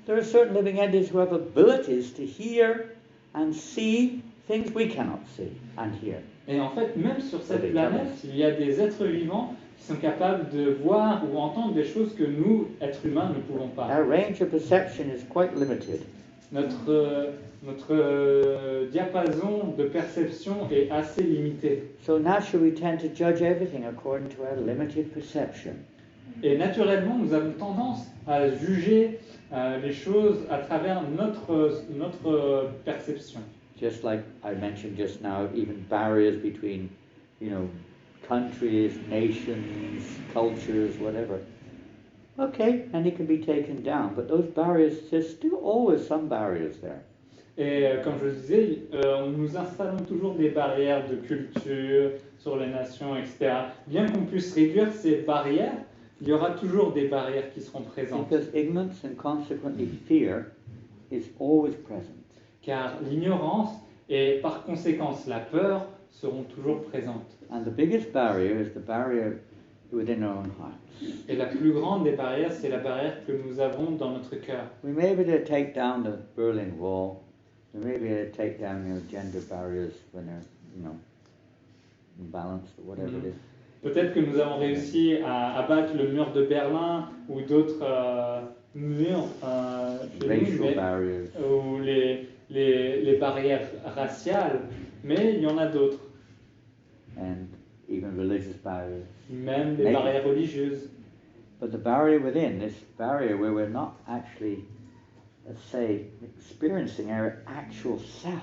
there are certain living entities who have abilities to hear and see things we cannot see and hear. Et en fait, même sur cette Avec planète, la- il y a des êtres vivants qui sont capables de voir ou entendre des choses que nous, êtres humains, ne pouvons pas. Our range of perception is quite limited. Notre diapason de perception est assez limité. So naturally we tend to judge everything according to our limited perception. Et naturellement, nous avons tendance à juger les choses à travers notre perception. Just like I mentioned just now, even barriers between, countries, nations, cultures, whatever. Okay, and it can be taken down, but those barriers, there's still always some barriers there. Et comme je le disais, nous installons toujours des barrières de culture sur les nations, etc. Bien qu'on puisse réduire ces barrières, il y aura toujours des barrières qui seront présentes. Because ignorance and consequently fear is always present. Car l'ignorance et par conséquence la peur seront toujours présentes. And the biggest barrier is the barrier within our own hearts. Et la plus grande des barrières, c'est la barrière que nous avons dans notre cœur. We may be able to take down the Berlin Wall. We may be able to take down gender barriers when they're, imbalanced or whatever it is. Peut-être que nous avons réussi à abattre le mur de Berlin ou d'autres murs chez nous, Racial barriers. ou les barrières raciales, mais il y en a d'autres, And even religious barriers. même des Maybe. barrières religieuses. But the barrier within, this barrier where we're not actually, let's say, experiencing our actual self,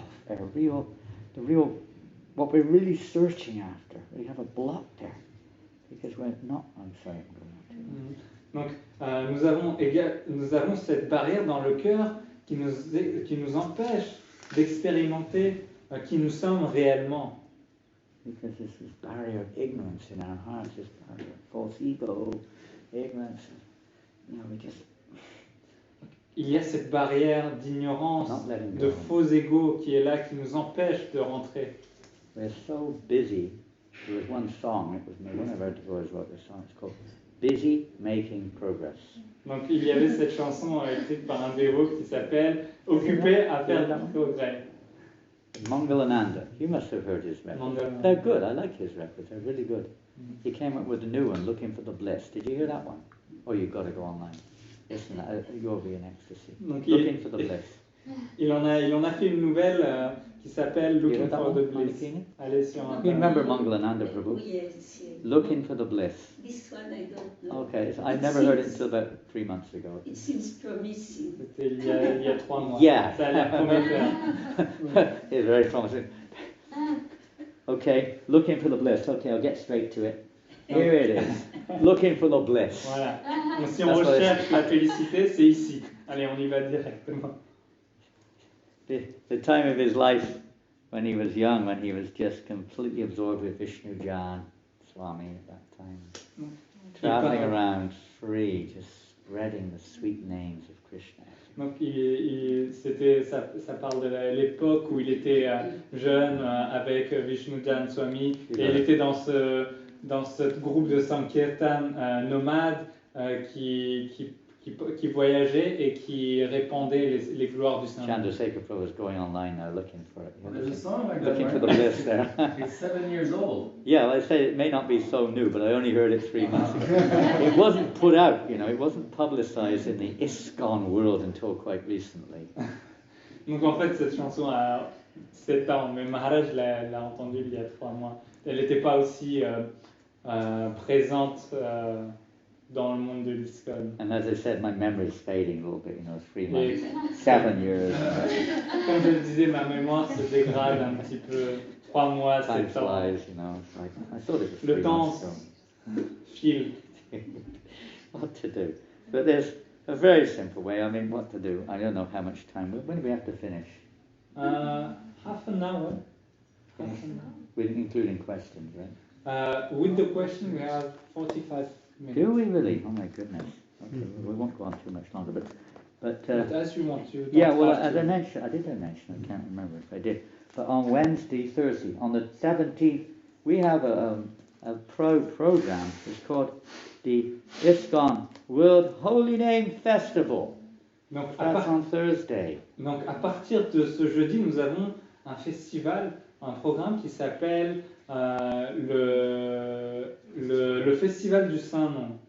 what we're really searching after. We have a block there. Because we're not, I'm sorry, I'm going Donc nous avons cette barrière dans le cœur qui nous empêche d'expérimenter qui nous sommes réellement. Because there's this barrier of ignorance in our hearts, this barrier of false ego, ignorance. We just Il y a cette barrière d'ignorance, not letting de go. faux ego qui est là, qui nous empêche de rentrer. We're so busy. There was one song, one of our devotees wrote this song, it's called Busy Making Progress. Donc il y avait cette chanson écrite par un dévot qui s'appelle Occupé à faire du progrès. Mangalananda, you must have heard his records. Mangalananda. They're good, I like his records, they're really good. He came up with a new one, Looking for the Bliss. Did you hear that one? Oh, you've got to go online. Listen, you'll be in ecstasy. Donc, Looking for the Bliss. Il en a fait une nouvelle qui s'appelle Looking heard that for one, the Bliss. Mandakini? Allez sur You Internet. remember Mangalananda Prabhu? Yes. Looking for the Bliss. This one I don't know. Okay, so I never heard it until about 3 months ago. It seems promising. C'était il y a 3 mois. Yeah. Ça a l'air prometteur. It's very promising. Okay, looking for the bliss. Okay, I'll get straight to it. Here it is. Looking for the bliss. Voilà. Donc, si on That's what recherche la félicité, c'est ici. Allez, on y va directement. The time of his life when he was young, when he was just completely absorbed with Vishnu Jan Swami at that time. Traveling around free, just spreading the sweet names of Krishna. Donc ça parle de l'époque où il était jeune avec Vishnu Janananda Goswami et il était dans ce groupe de Sankirtan nomades qui voyageait et qui répandait les gloires du Saint-Nom. Chandrasekhar Prabhu is going online now looking for it. Well, there's a song like that. Looking for the list there. It's 7 years old. Yeah, well, I say it may not be so new, but I only heard it 3 months ago. It wasn't put out, it wasn't publicized in the ISKCON world until quite recently. Donc en fait, cette chanson a 7 ans, mais Maharaj l'a entendue il y a 3 mois. Elle n'était pas aussi présente dans le monde de l'ISKCON. And as I said, my memory is fading a little bit, 3 months, 7 years. Comme je le disais, ma mémoire se dégrade un petit peu. 3 mois, Time 7 ans. flies, it's like, I thought it was 3 Le temps months ago. file. What to do? But there's a very simple way, what to do. I don't know how much time, when do we have to finish? Half an hour. With including questions, right? With the question, we have 45 minutes. Do we really? Oh my goodness. Okay, we won't go on too much longer, but But as you want to. yeah, well, as I mentioned, I can't remember if I did, but on Wednesday, Thursday, on the 17th, we have a program. It's called the ISKCON World Holy Name Festival. Donc That's on Thursday. Donc à partir de ce jeudi, nous avons un festival, un programme qui s'appelle le Festival du Saint-Nom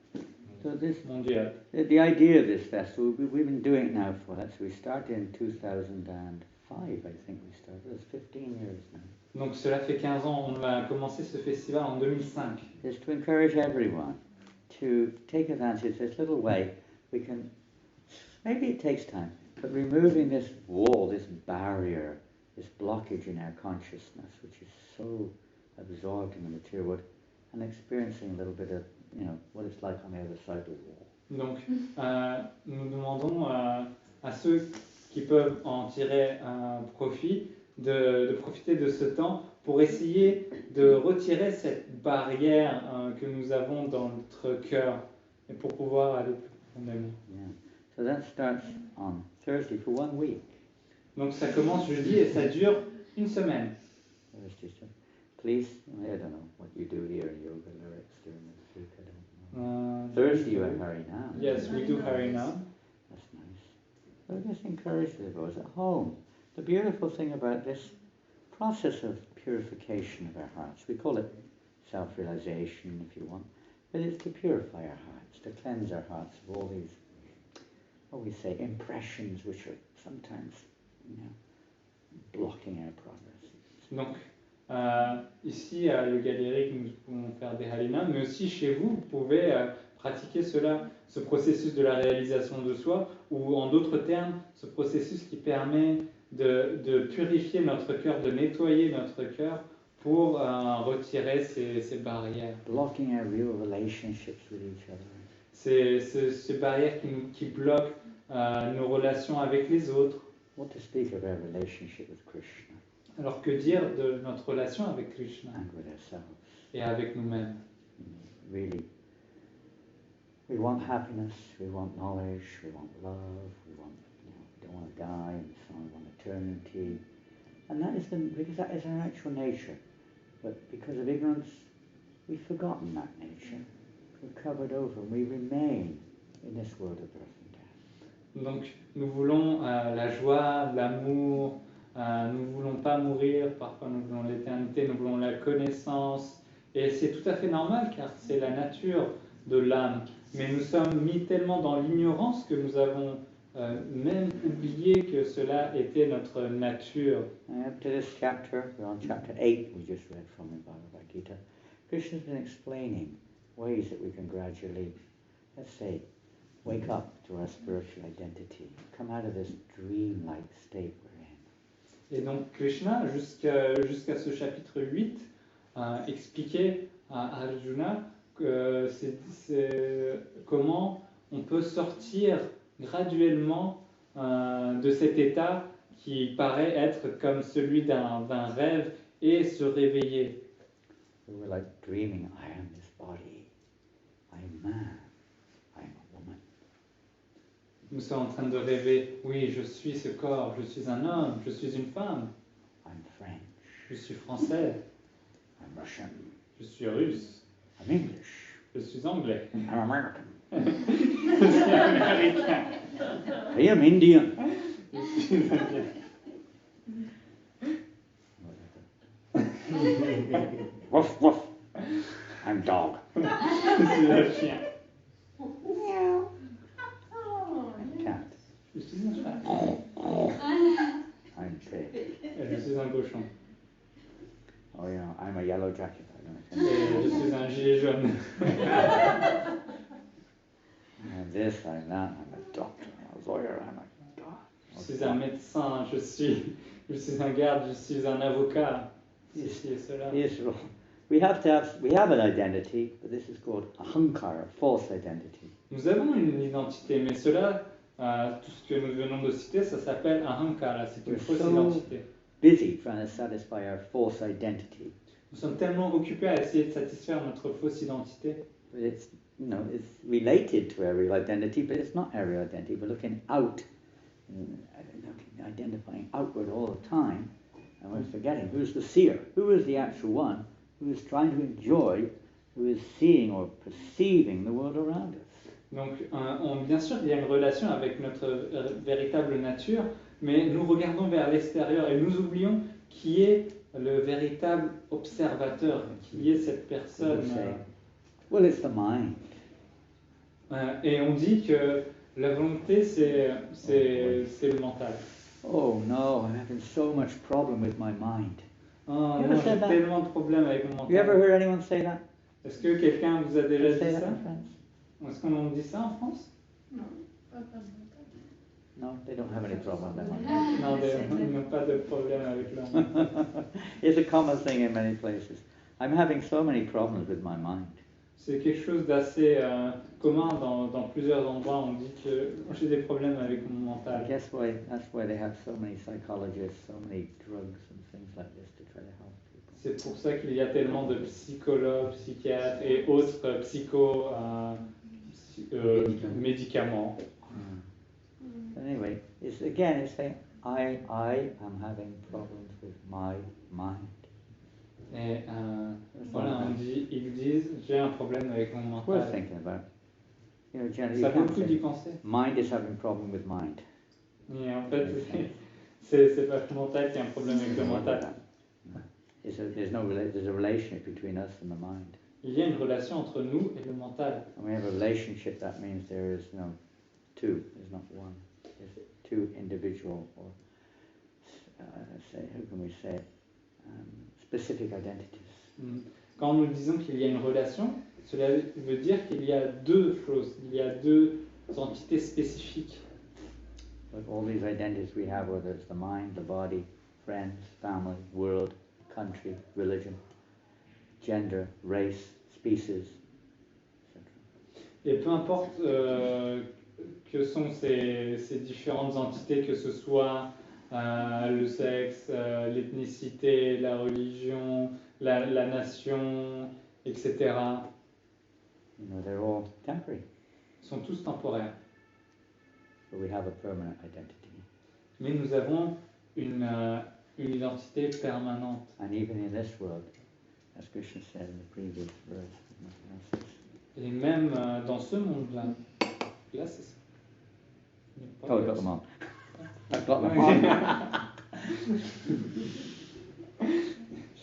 So this, mondial. the idea of this festival, we've been doing it now for that. So we started in 2005, I think we started. It's 15 years now. Donc cela fait 15 ans, on a commencé ce festival en 2005. Is to encourage everyone to take advantage of this little way. We can, maybe it takes time, but removing this wall, this barrier, this blockage in our consciousness, which is so absorbed in the material world, and experiencing a little bit of, what it's like on the other side of the wall. Donc nous demandons à ceux qui peuvent en tirer un profit de profiter de ce temps pour essayer de retirer cette barrière que nous avons dans notre cœur et pour pouvoir aller plus profondément. Yeah. So that starts on Thursday for 1 week. Donc ça commence jeudi et ça dure une semaine. Thursday, so please, I don't know what you do here in yoga lyrics during this week, I don't know. Thursday you have Harinam. Yes, we do Harinam. That's nice. So just encourage those at home. The beautiful thing about this process of purification of our hearts, we call it self-realization if you want, but it's to purify our hearts, to cleanse our hearts of all these, what we say, impressions which are sometimes, blocking our progress. Donc, ici à Yoga Lyrique, nous pouvons faire des Harinam, mais aussi chez vous, vous pouvez pratiquer ce processus de la réalisation de soi, ou en d'autres termes, ce processus qui permet de purifier notre cœur, de nettoyer notre cœur pour retirer ces barrières. Blocking our real relationships with each other. Ces barrières qui bloquent nos relations avec les autres. What to speak of our relationship with Krishna. Alors que dire de notre relation avec Krishna and with ourselves. et avec nous-mêmes? Really, we want happiness, we want knowledge, we want love, we don't want to die, and so on, we want eternity. And that is because that is our actual nature. But because of ignorance, we've forgotten that nature. We've covered over, and we remain in this world of birth and death. Donc, nous voulons la joie, l'amour, nous ne voulons pas mourir, parfois nous voulons l'éternité, nous voulons la connaissance. Et c'est tout à fait normal car c'est la nature de l'âme. Mais nous sommes mis tellement dans l'ignorance que nous avons même oublié que cela était notre nature. And up to this chapter, we're on chapter 8, we just read from the Bhagavad Gita. Krishna's been explaining ways that we can gradually, let's say, wake up to our spiritual identity, come out of this dream-like state we're in. Et donc Krishna, jusqu'à ce chapitre 8, expliquait à Arjuna que c'est comment on peut sortir graduellement de cet état qui paraît être comme celui d'un rêve et se réveiller. We were like dreaming, I am this body, I am man, I am a woman, Nous sommes en train de rêver, oui, je suis ce corps, je suis un homme, je suis une femme, I'm French. je suis français, I'm Russian. je suis russe, I'm English. je suis anglais, I'm American. je suis américain, I am Indian. je suis indien. Woof woof. I'm dog. Je suis un chien, I'm cat. je suis un chat, I'm pig. et je suis un cochon, Oh yeah, I'm a yellow jacket. I don't know. et je suis un gilet jaune. I'm this, I'm that. I'm a doctor. I'm a lawyer. I'm a dog. Je suis un médecin, je suis un garde, je suis un avocat, ceci et cela. Yes, well, we have an identity, but this is called ahankara, false identity. Nous avons une identité, mais cela, tout ce que nous venons de citer, ça s'appelle ahankara, c'est une fausse identité. Busy trying to satisfy our false identity, Nous sommes tellement occupés à essayer de satisfaire notre fausse identité, but it's it's related to our real identity, but it's not our real identity. We're looking out, identifying outward all the time, and we're forgetting who's the seer, who is the actual one, who is trying to enjoy, who is seeing or perceiving the world around us. Donc, bien sûr, il y a une relation avec notre véritable nature, mais nous regardons vers l'extérieur et nous oublions qui est le véritable observateur, qui est cette personne. People say, well, it's the mind. Et on dit que la volonté, c'est le mental. Oh no, I'm having so much problem with my mind. Oh You ever non, j'ai said that? tellement de problèmes avec mon You ever mental. heard anyone say that? Est-ce que quelqu'un vous a déjà Say dit that ça? in France? Est-ce qu'on en dit ça en France? No, they don't have any problem with their mind. Non, ils n'ont pas de problème avec leur mental. It's a common thing in many places. I'm having so many problems with my mind. C'est quelque chose d'assez commun dans plusieurs endroits. On dit que j'ai des problèmes avec mon I mental. guess that's why they have so many psychologists, so many drugs and things like this to try to help people. C'est pour ça qu'il y a tellement de psychologues, psychiatres et autres médicaments. But anyway, it's saying I am having problems with my mind. Et voilà, ils disent j'ai un problème avec mon Worth mental. thinking about. Generally, Ça you vaut le can't coup d'y say penser. mind is having problem with mind. Et en fait, c'est pas le mental qui a un problème avec le mental. There's a relationship between us and the mind. Il y a une relation entre nous et le mental. When we have a relationship, that means there is two. There's not one. There's two individual, or how can we say, specific identities. Quand nous disons qu'il y a une relation, cela veut dire qu'il y a deux choses, il y a deux entités spécifiques. But all these identities we have, whether it's the mind, the body, friends, family, world, country, religion, gender, race, species, etc. Et peu importe que sont ces différentes entités, que ce soit le sexe, l'ethnicité, la religion, la nation, etc., They're all temporary, sont tous temporaires. but we have a permanent identity. Mais nous avons une identité permanente. And even in this world, as Krishna said in the previous verse, Et même dans ce monde-là, là c'est ça. oh, I got them on. I've got them on.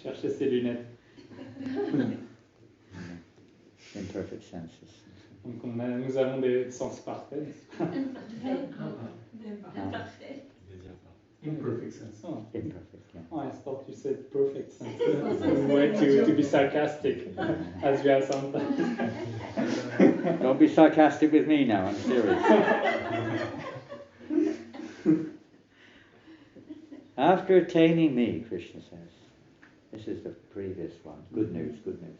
Cherchez ses lunettes. Imperfect senses. Donc nous avons des sens parfaits. Parfait. Imperfect sense. Oh. Imperfect, yeah. Oh, I thought you said perfect sense. A way to be sarcastic, as we are sometimes. Don't be sarcastic with me now, I'm serious. After attaining me, Krishna says, this is the previous one. Good news, good news.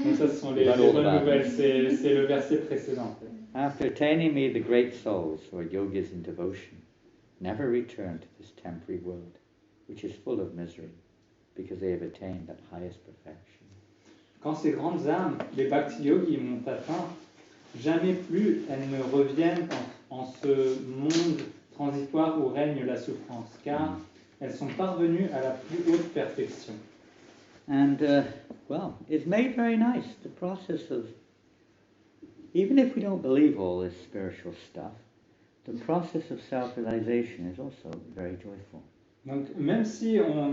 Donc ça, ce sont les bonnes nouvelles, c'est le verset précédent. After attaining me, the great souls, who are yogis in devotion, never return to this temporary world, which is full of misery, because they have attained that highest perfection. Quand ces grandes âmes, les bhakti yogis, m'ont atteint, jamais plus elles ne reviennent en en ce monde transitoire où règne la souffrance, car elles sont parvenues à la plus haute perfection. And, well, it's made very nice, the process of, even if we don't believe all this spiritual stuff, the process of self-realization is also very joyful. Donc, même si on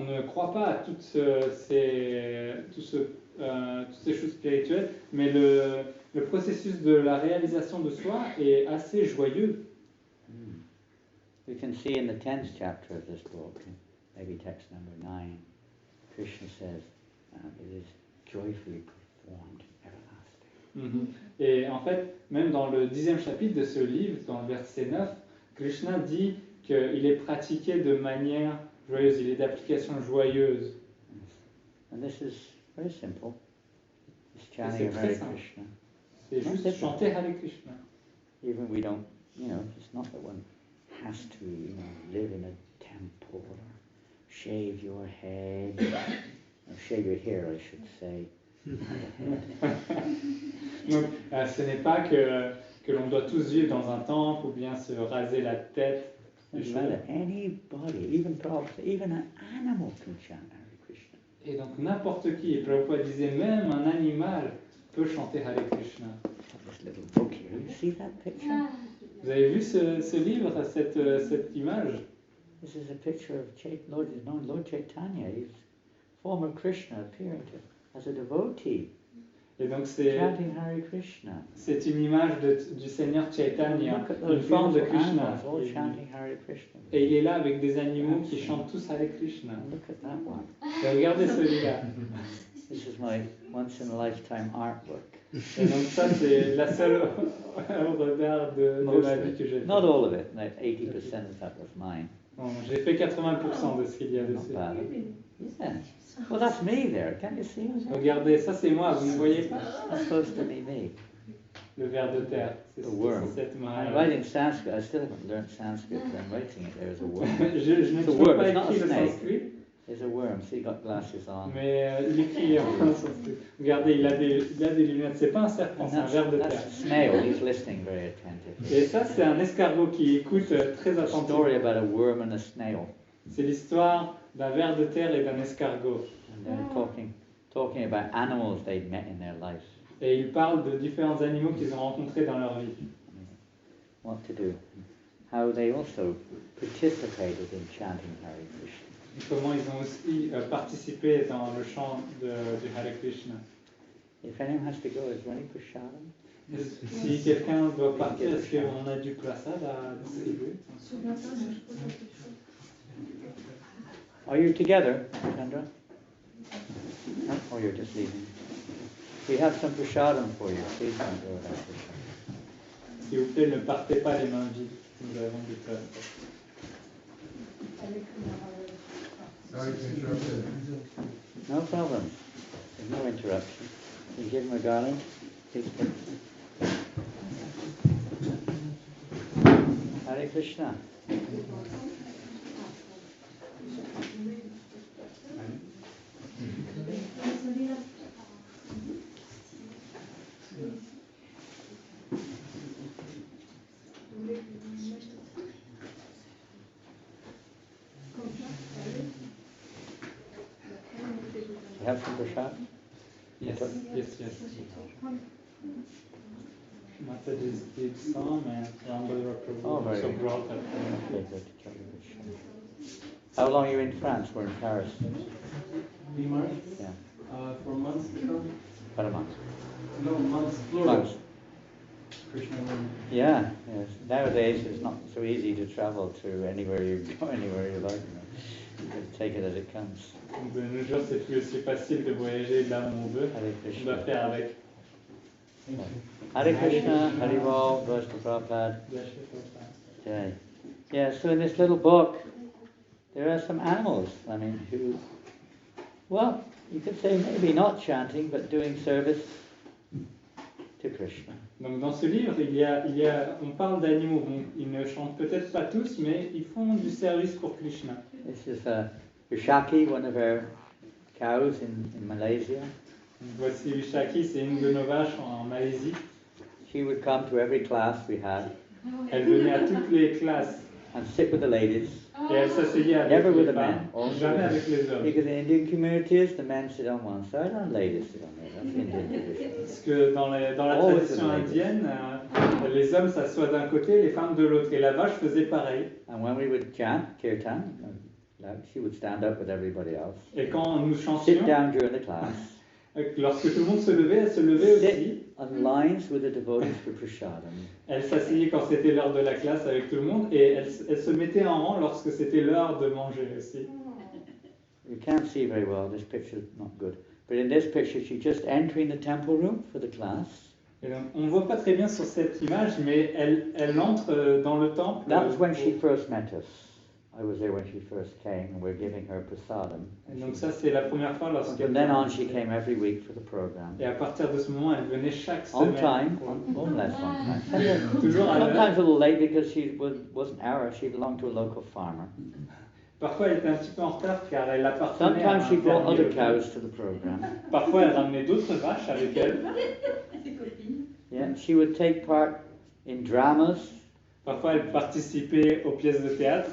ne croit pas à toutes ces choses spirituelles, mais le processus de la réalisation de soi est assez joyeux. We can see in the 10th chapter of this book, maybe text number 9, Krishna says, it is joyfully performed everlasting. Et en fait, même dans le 10e chapitre de ce livre, dans le verset 9, Krishna dit qu'il est pratiqué de manière joyeuse, il est d'application joyeuse. And this is very simple. It's C'est chanting très Hare simple. Krishna. C'est juste chanter Hare Krishna. Even we don't, it's not that one has to, live in a temple or shave your head, or shave your hair, I should say. Donc, ce n'est pas que l'on doit tous vivre dans un temple ou bien se raser la tête. Doesn't matter. Anybody, even Prabhupada, even an animal can chant Hare Krishna. Et donc n'importe qui, et Prabhupada disait même un animal peut chanter Hare Krishna. This little book here, you see that picture? Vous avez vu ce livre, cette image? This is a picture of Lord Chaitanya. He's former Krishna appearing as a devotee, Et donc chanting Hare Krishna. c'est une image du Seigneur Chaitanya, Look at une those forme de beautiful Krishna. animals all chanting Hare Krishna. Et il est là avec des animaux qui chantent tous Hare Krishna. Look at that one. Et regardez celui-là. This is my once-in-a-lifetime artwork. Et donc ça, c'est la seule œuvre d'art de ma vie que j'ai fait. Not all of it. Like 80% of that was mine. Bon, j'ai fait 80% de ce qu'il y a Not dessus. bad. Yeah. Well, that's me there. Can't you see? Regardez, ça c'est moi, vous ne voyez pas? That's supposed to be me. Le ver de terre, c'est The worm. cette I main. write in Sanskrit. I still haven't learned Sanskrit, but I'm writing it there as a worm. Je n'ai It's a toujours worm, pas it's not écrit a le snake. sanskrit, There's a worm. See, you got glasses on. mais il écrit en sanskrit. Regardez, il a des lunettes. C'est pas un serpent, And c'est un ver de that's terre. a snail. He's listening very attentively. Et ça, c'est un escargot qui écoute très A attentivement. story about a worm and a snail. C'est l'histoire d'un ver de terre et d'un escargot. And they're talking about animals they'd met in their life. Et il parle de différents animaux qu'ils ont rencontrés dans leur vie. What to do. How they also participated in chanting Hare Krishna. Et comment ils ont aussi participé dans le chant du Hare Krishna. If anyone has to go, is there any prasadam? Si quelqu'un doit partir, est-ce qu'on a du prasad à distribuer? Are you together, Chandra? No? Or you're just leaving? We have some prasadam for you. Please don't go without prasadam. S'il vous plaît, ne partez pas les mains vides. Nous avons du prasad. Sorry to interrupt you. No problem. There's no interruption. You give him a garland. Please take it. Hare Krishna. You have some prasad? Yes. Mataji's did some and Rambhadra Oh, Prabhu very also good. brought that. Okay, good. Jolly good. How long are you in France? We're in Paris. Remark? Yeah, For months to come? about a month. No, months, plural. Months. Krishna. Yeah, yes. Nowadays it's not so easy to travel to anywhere you go, anywhere you like. You can take it as it comes. Donc de nos jours, c'est plus aussi facile de voyager là où on veut. Hare On doit Krishna. faire avec. Thank you. Hare Krishna, Hare Val, Vastu Prabhupada. Jai. Yeah, so in this little book, there are some animals, who, well, you could say maybe not chanting, but doing service to Krishna. Donc dans ce livre, on parle d'animaux. Bon, ils ne chantent peut-être pas tous, mais ils font du service pour Krishna. This is Vishaki, one of our cows in Malaysia. Donc voici Vishaki, c'est une de nos vaches en Malaisie. She would come to every class we had Elle venait à toutes les classes and sit with the ladies. et elle s'asseyait avec Never with les the femmes, men. jamais avec les hommes. Because in Indian communities, the men sit on one side and ladies sit on the other. That's Indian tradition. Parce que dans la Always tradition the ladies. indienne, les hommes s'assoient d'un côté, les femmes de l'autre. Et la vache faisait pareil. And when we would chant kirtan, she would stand up with everybody else. Et quand nous Sit chantions, down during the class. lorsque tout le monde se levait, elle se levait aussi. Sit on lines with the devotees for prasadam. Elle s'asseyait quand c'était l'heure de la classe avec tout le monde et elle se mettait en rang lorsque c'était l'heure de manger aussi. You can't see very well, this picture is not good. But in this picture, she's just entering the temple room for the class. Et donc, on ne voit pas très bien sur cette image, mais elle entre dans le temple. That was when she first met us. I was there when she first came, and we're giving her prasadam. Et donc ça, c'est la première fois lorsqu'elle... From then on, she came every week for the program. Et à partir de ce moment, elle venait chaque On semaine. time, less on time. Toujours à l'heure. Sometimes a little late because she wasn't ours. She belonged to a local farmer. Parfois, elle était un petit peu en retard car elle appartenait à Sometimes she un brought fermier other local. cows to the program. Parfois, elle ramenait d'autres vaches avec elle. Yeah, she would take part in dramas. Parfois, elle participait aux pièces de théâtre.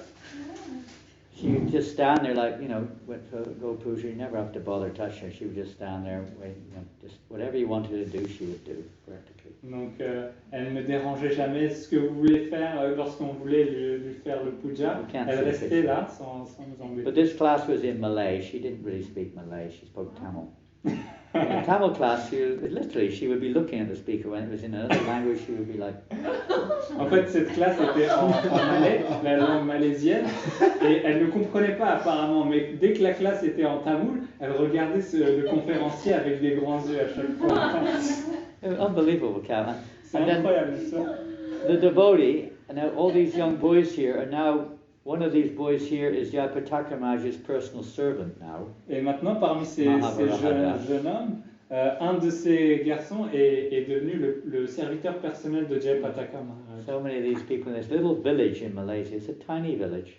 She would just stand there like, went for go puja. You never have to bother touching her. She would just stand there, wait, just whatever you wanted to do, she would do practically. Donc, elle ne dérangeait jamais ce que vous voulez faire lorsqu'on voulait lui faire le puja. Elle restait là sans nous embêter. But this class was in Malay. She didn't really speak Malay. She spoke Tamil. In Tamil class, she would be looking at the speaker. When it was in another language, she would be like... En fait, cette classe était en malais, la langue malaisienne, et elle ne comprenait pas apparemment, mais dès que la classe était en tamoul, elle regardait le conférencier avec des grands yeux à chaque fois. Unbelievable, Calvin. C'est incroyable ça. The devotee, and now all these young boys here are now... One of these boys here is Jayapataka Maharaj's personal servant now. Et maintenant, parmi ces jeunes hommes, un de ces garçons est devenu le serviteur personnel de Jayapataka Maharaj. So many of these people in this little village in Malaysia, it's a tiny village,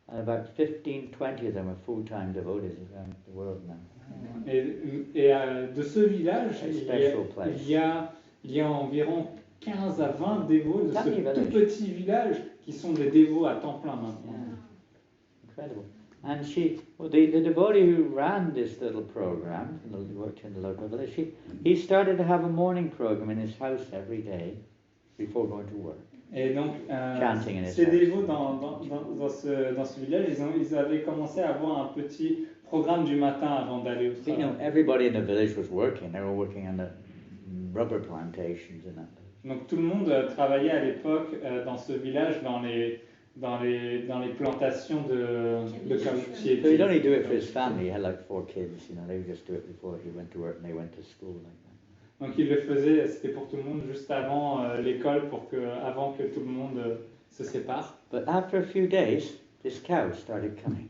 and about 15, 20 of them are full-time devotees around the world now. Et de ce village, il y a environ 15 à 20 dévots de ce tout petit village qui sont des dévots à temps plein maintenant. Yeah. Incredible. And the devotee who ran this little program, worked in the local village, he started to have a morning program in his house every day before going to work. Et donc, Chanting in his ces house. dévots dans ce village, ils avaient commencé à avoir un petit programme du matin avant d'aller au travail. Everybody in the village was working. They were working on the rubber plantations and that. Donc tout le monde travaillait à l'époque dans ce village dans les plantations de caoutchouc. So he'd only do it for his family. He had like 4 kids. They would just do it before he went to work and they went to school like that. Donc il le faisait, c'était pour tout le monde juste avant l'école, avant que tout le monde se sépare. But after a few days, this cow started coming.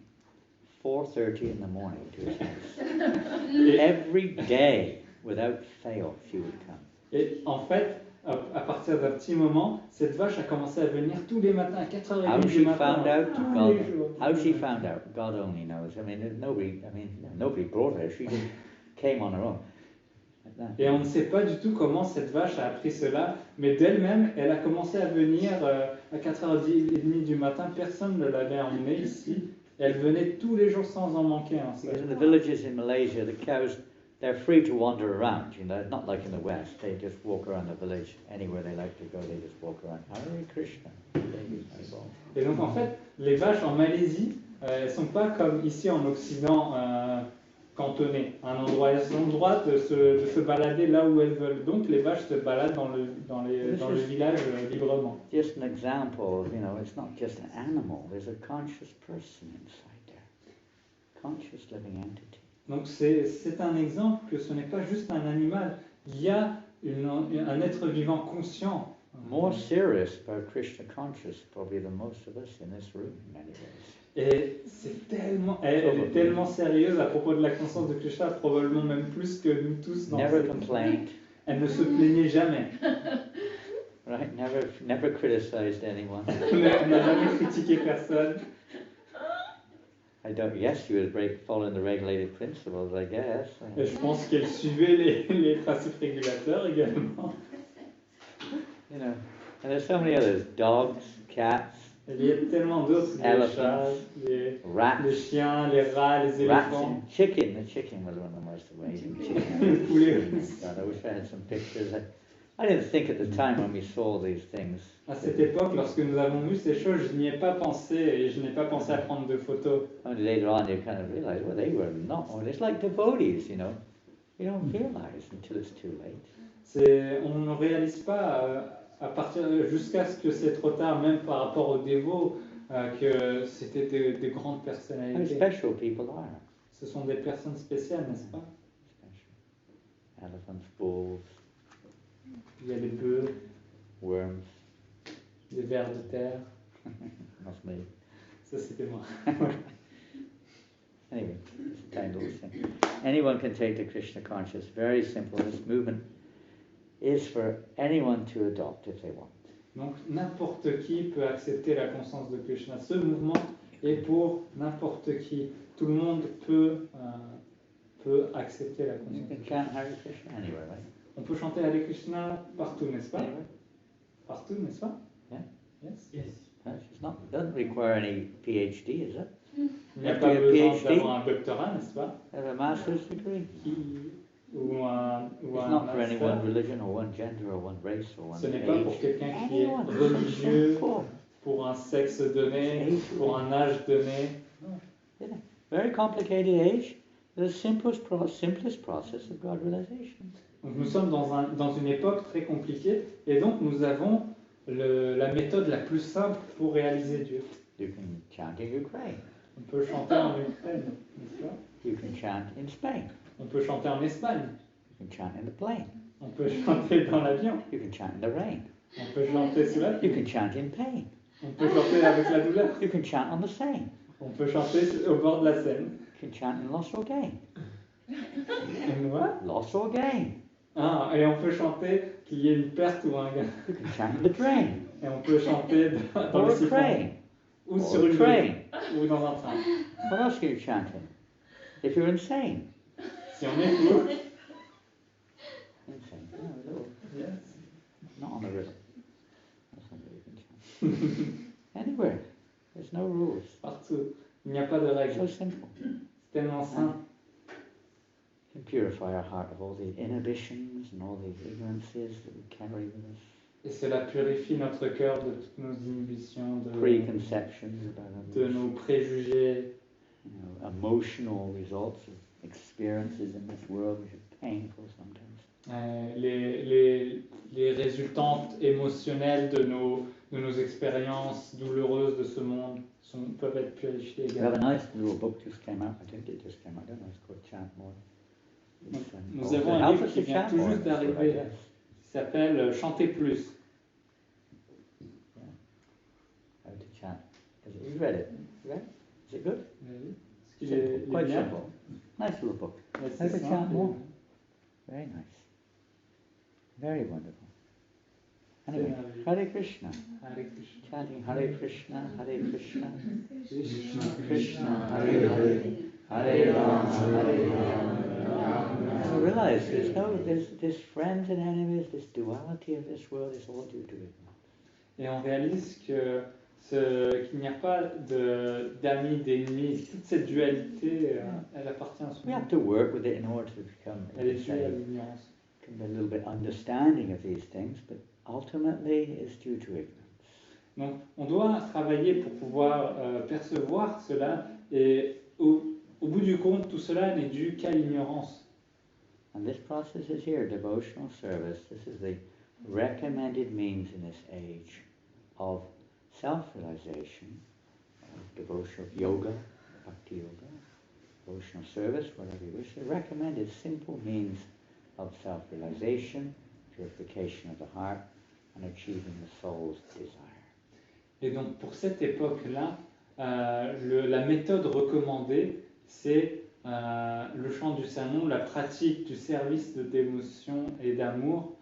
4:30 in the morning to his house. Every day, without fail, she would come. Et en fait, à partir d'un petit moment, cette vache a commencé à venir tous les matins à 4h30 du matin. How she found out, God only knows. Nobody brought her. She just came on her own. Like that. Et on ne sait pas du tout comment cette vache a appris cela, mais d'elle-même, elle a commencé à venir à 4h30 du matin. Personne ne l'avait emmenée ici. Elle venait tous les jours sans en manquer un seul. Because in the villages in Malaysia, the cows, they're free to wander around, not like in the West. They just walk around the village anywhere they like to go. They just walk around. Hare Krishna. Et donc en fait, les vaches en Malaisie, elles sont pas comme ici en Occident cantonnées à un endroit. Elles ont le droit de se balader là où elles veulent. Donc les vaches se baladent dans le village librement. Just an example, it's not just an animal. There's a conscious person inside there. Conscious living entity. Donc c'est un exemple que ce n'est pas juste un animal, il y a un être vivant conscient. More serious about Krishna conscious probably than most of us in this room in many ways. Et elle est tellement sérieuse à propos de la conscience de Krishna, probablement même plus que nous tous. Never complained. Elle ne se plaignait jamais. Right? Never criticized anyone. Elle n'a jamais critiqué personne. Yes, she was following the regulated principles, I guess. Et je pense qu'elle suivait les principes régulateurs également. And there's so many others: dogs, cats, Il y a tellement d'autres, les Elephants. chats, les rats, chiens, les rats, les rats, éléphants, and chicken. The chicken was one of the most amazing le chickens. poulet. God, I wish I had some pictures. I didn't think at the time when we saw these things. À cette époque, lorsque nous avons vu ces choses, je n'y ai pas pensé et je n'ai pas pensé à prendre de photos. And later on, you kind of realize, well, they were not. Well, it's like devotees, you know. You don't realize until it's too late. On ne réalise pas jusqu'à ce que c'est trop tard, même par rapport aux dévots, que c'était des grandes How personnalités. special people are. Ce sont des personnes spéciales, n'est-ce pas? Special. Elephants, bulls, Il y a les bœufs, worms. les vers de terre. That's me. Ça, c'était moi. Anyway, it's a tiny little thing. Anyone can take the Krishna conscious. Very simple. This movement is for anyone to adopt if they want. Donc, n'importe qui peut accepter la conscience de Krishna. Ce mouvement est pour n'importe qui. Tout le monde peut accepter la You conscience. can chant Hare Krishna anywhere, right? On peut chanter Hare Krishna partout, n'est-ce pas? Anywhere. Partout, n'est-ce pas? Yeah. Yes. Yes. It's not, doesn't require any PhD, is it? Il n'y a Have pas to be a besoin PhD? d'avoir un doctorat, n'est-ce pas? Have a master's degree. Ou un It's not for any one master. religion or one gender or one race or one Ce n'est pas pour age. quelqu'un qui est Anyone. It's so religieux, simple. pour un sexe donné, pour un âge donné. Very complicated age. The simplest process of God realization. Donc nous sommes dans une époque très compliquée et donc nous avons la méthode la plus simple pour réaliser Dieu. You can chant in Ukraine. On peut chanter en Ukraine, n'est-ce pas? You can chant in Spain. On peut chanter en Espagne. You can chant in the plane. On peut chanter dans l'avion. You can chant in the rain. On peut chanter sous la You pluie. can chant in pain. On peut chanter avec la douleur. You can chant on the Seine. On peut chanter au bord de la Seine. You can chant in loss or gain. Et what? Loss or gain. Ah, et on peut chanter qu'il y ait une perte ou un gain. You can chant in the drain. Et on peut chanter dans Or le a siphon. crane. Ou Or sur a une train. grille. Ou dans un train. What else can you chant in? If you're insane. Si on est fou. Insane. Oh, a little. Yes. Not on the river. That's not where you can chant. Anywhere. There's no rules. Partout. Il n'y a pas de So règles. simple. C'est tellement simple. Can purify our heart of all these inhibitions and all these ignorances that we carry with us. Et cela purifie notre cœur de toutes nos inhibitions, Preconceptions about de others. nos préjugés, You know, emotional results of experiences in this world which are painful sometimes. les résultantes émotionnelles de nos expériences douloureuses de ce monde peuvent être purifiées We have a également. nice little book just came out. I think it just came out. I don't know. It's called Chant More. It's, Nous also avons un helps livre us qui to vient chant tout more, juste that's what I d'arriver, guess. qui s'appelle Chanter plus. How to chant. You read it? You read it? Is it good? Est-ce qu'il Simple, est quite bien? simple. Nice little book. Ouais, How to c'est chant simple. more. Very nice. Very wonderful. Anyway, merveilleux. Hare Krishna. Hare Krishna. Chanting Hare Krishna, Hare Krishna, Krishna, Krishna Hare Hare, Hare Rama, Hare Rama. So realize there's friends and enemies, this duality of this world is all due to ignorance. Et on réalise qu'il n'y a pas d'amis, d'ennemis. Toute cette dualité, elle appartient à ce We monde. have to work with it in order to become, Elle est as due I à say, l'ignorance. a little bit understanding of these things, but ultimately it's due to ignorance. Donc, on doit travailler pour pouvoir percevoir cela, et au bout du compte, tout cela n'est dû qu'à l'ignorance. And this process is here, devotional service. This is the recommended means in this age of self-realization, devotional yoga, bhakti yoga, devotional service, whatever you wish. The recommended simple means of self-realization, purification of the heart, and achieving the soul's desire. Et donc, pour cette époque-là, la méthode recommandée, c'est le chant du sermon, la pratique du service de dévotion et d'amour.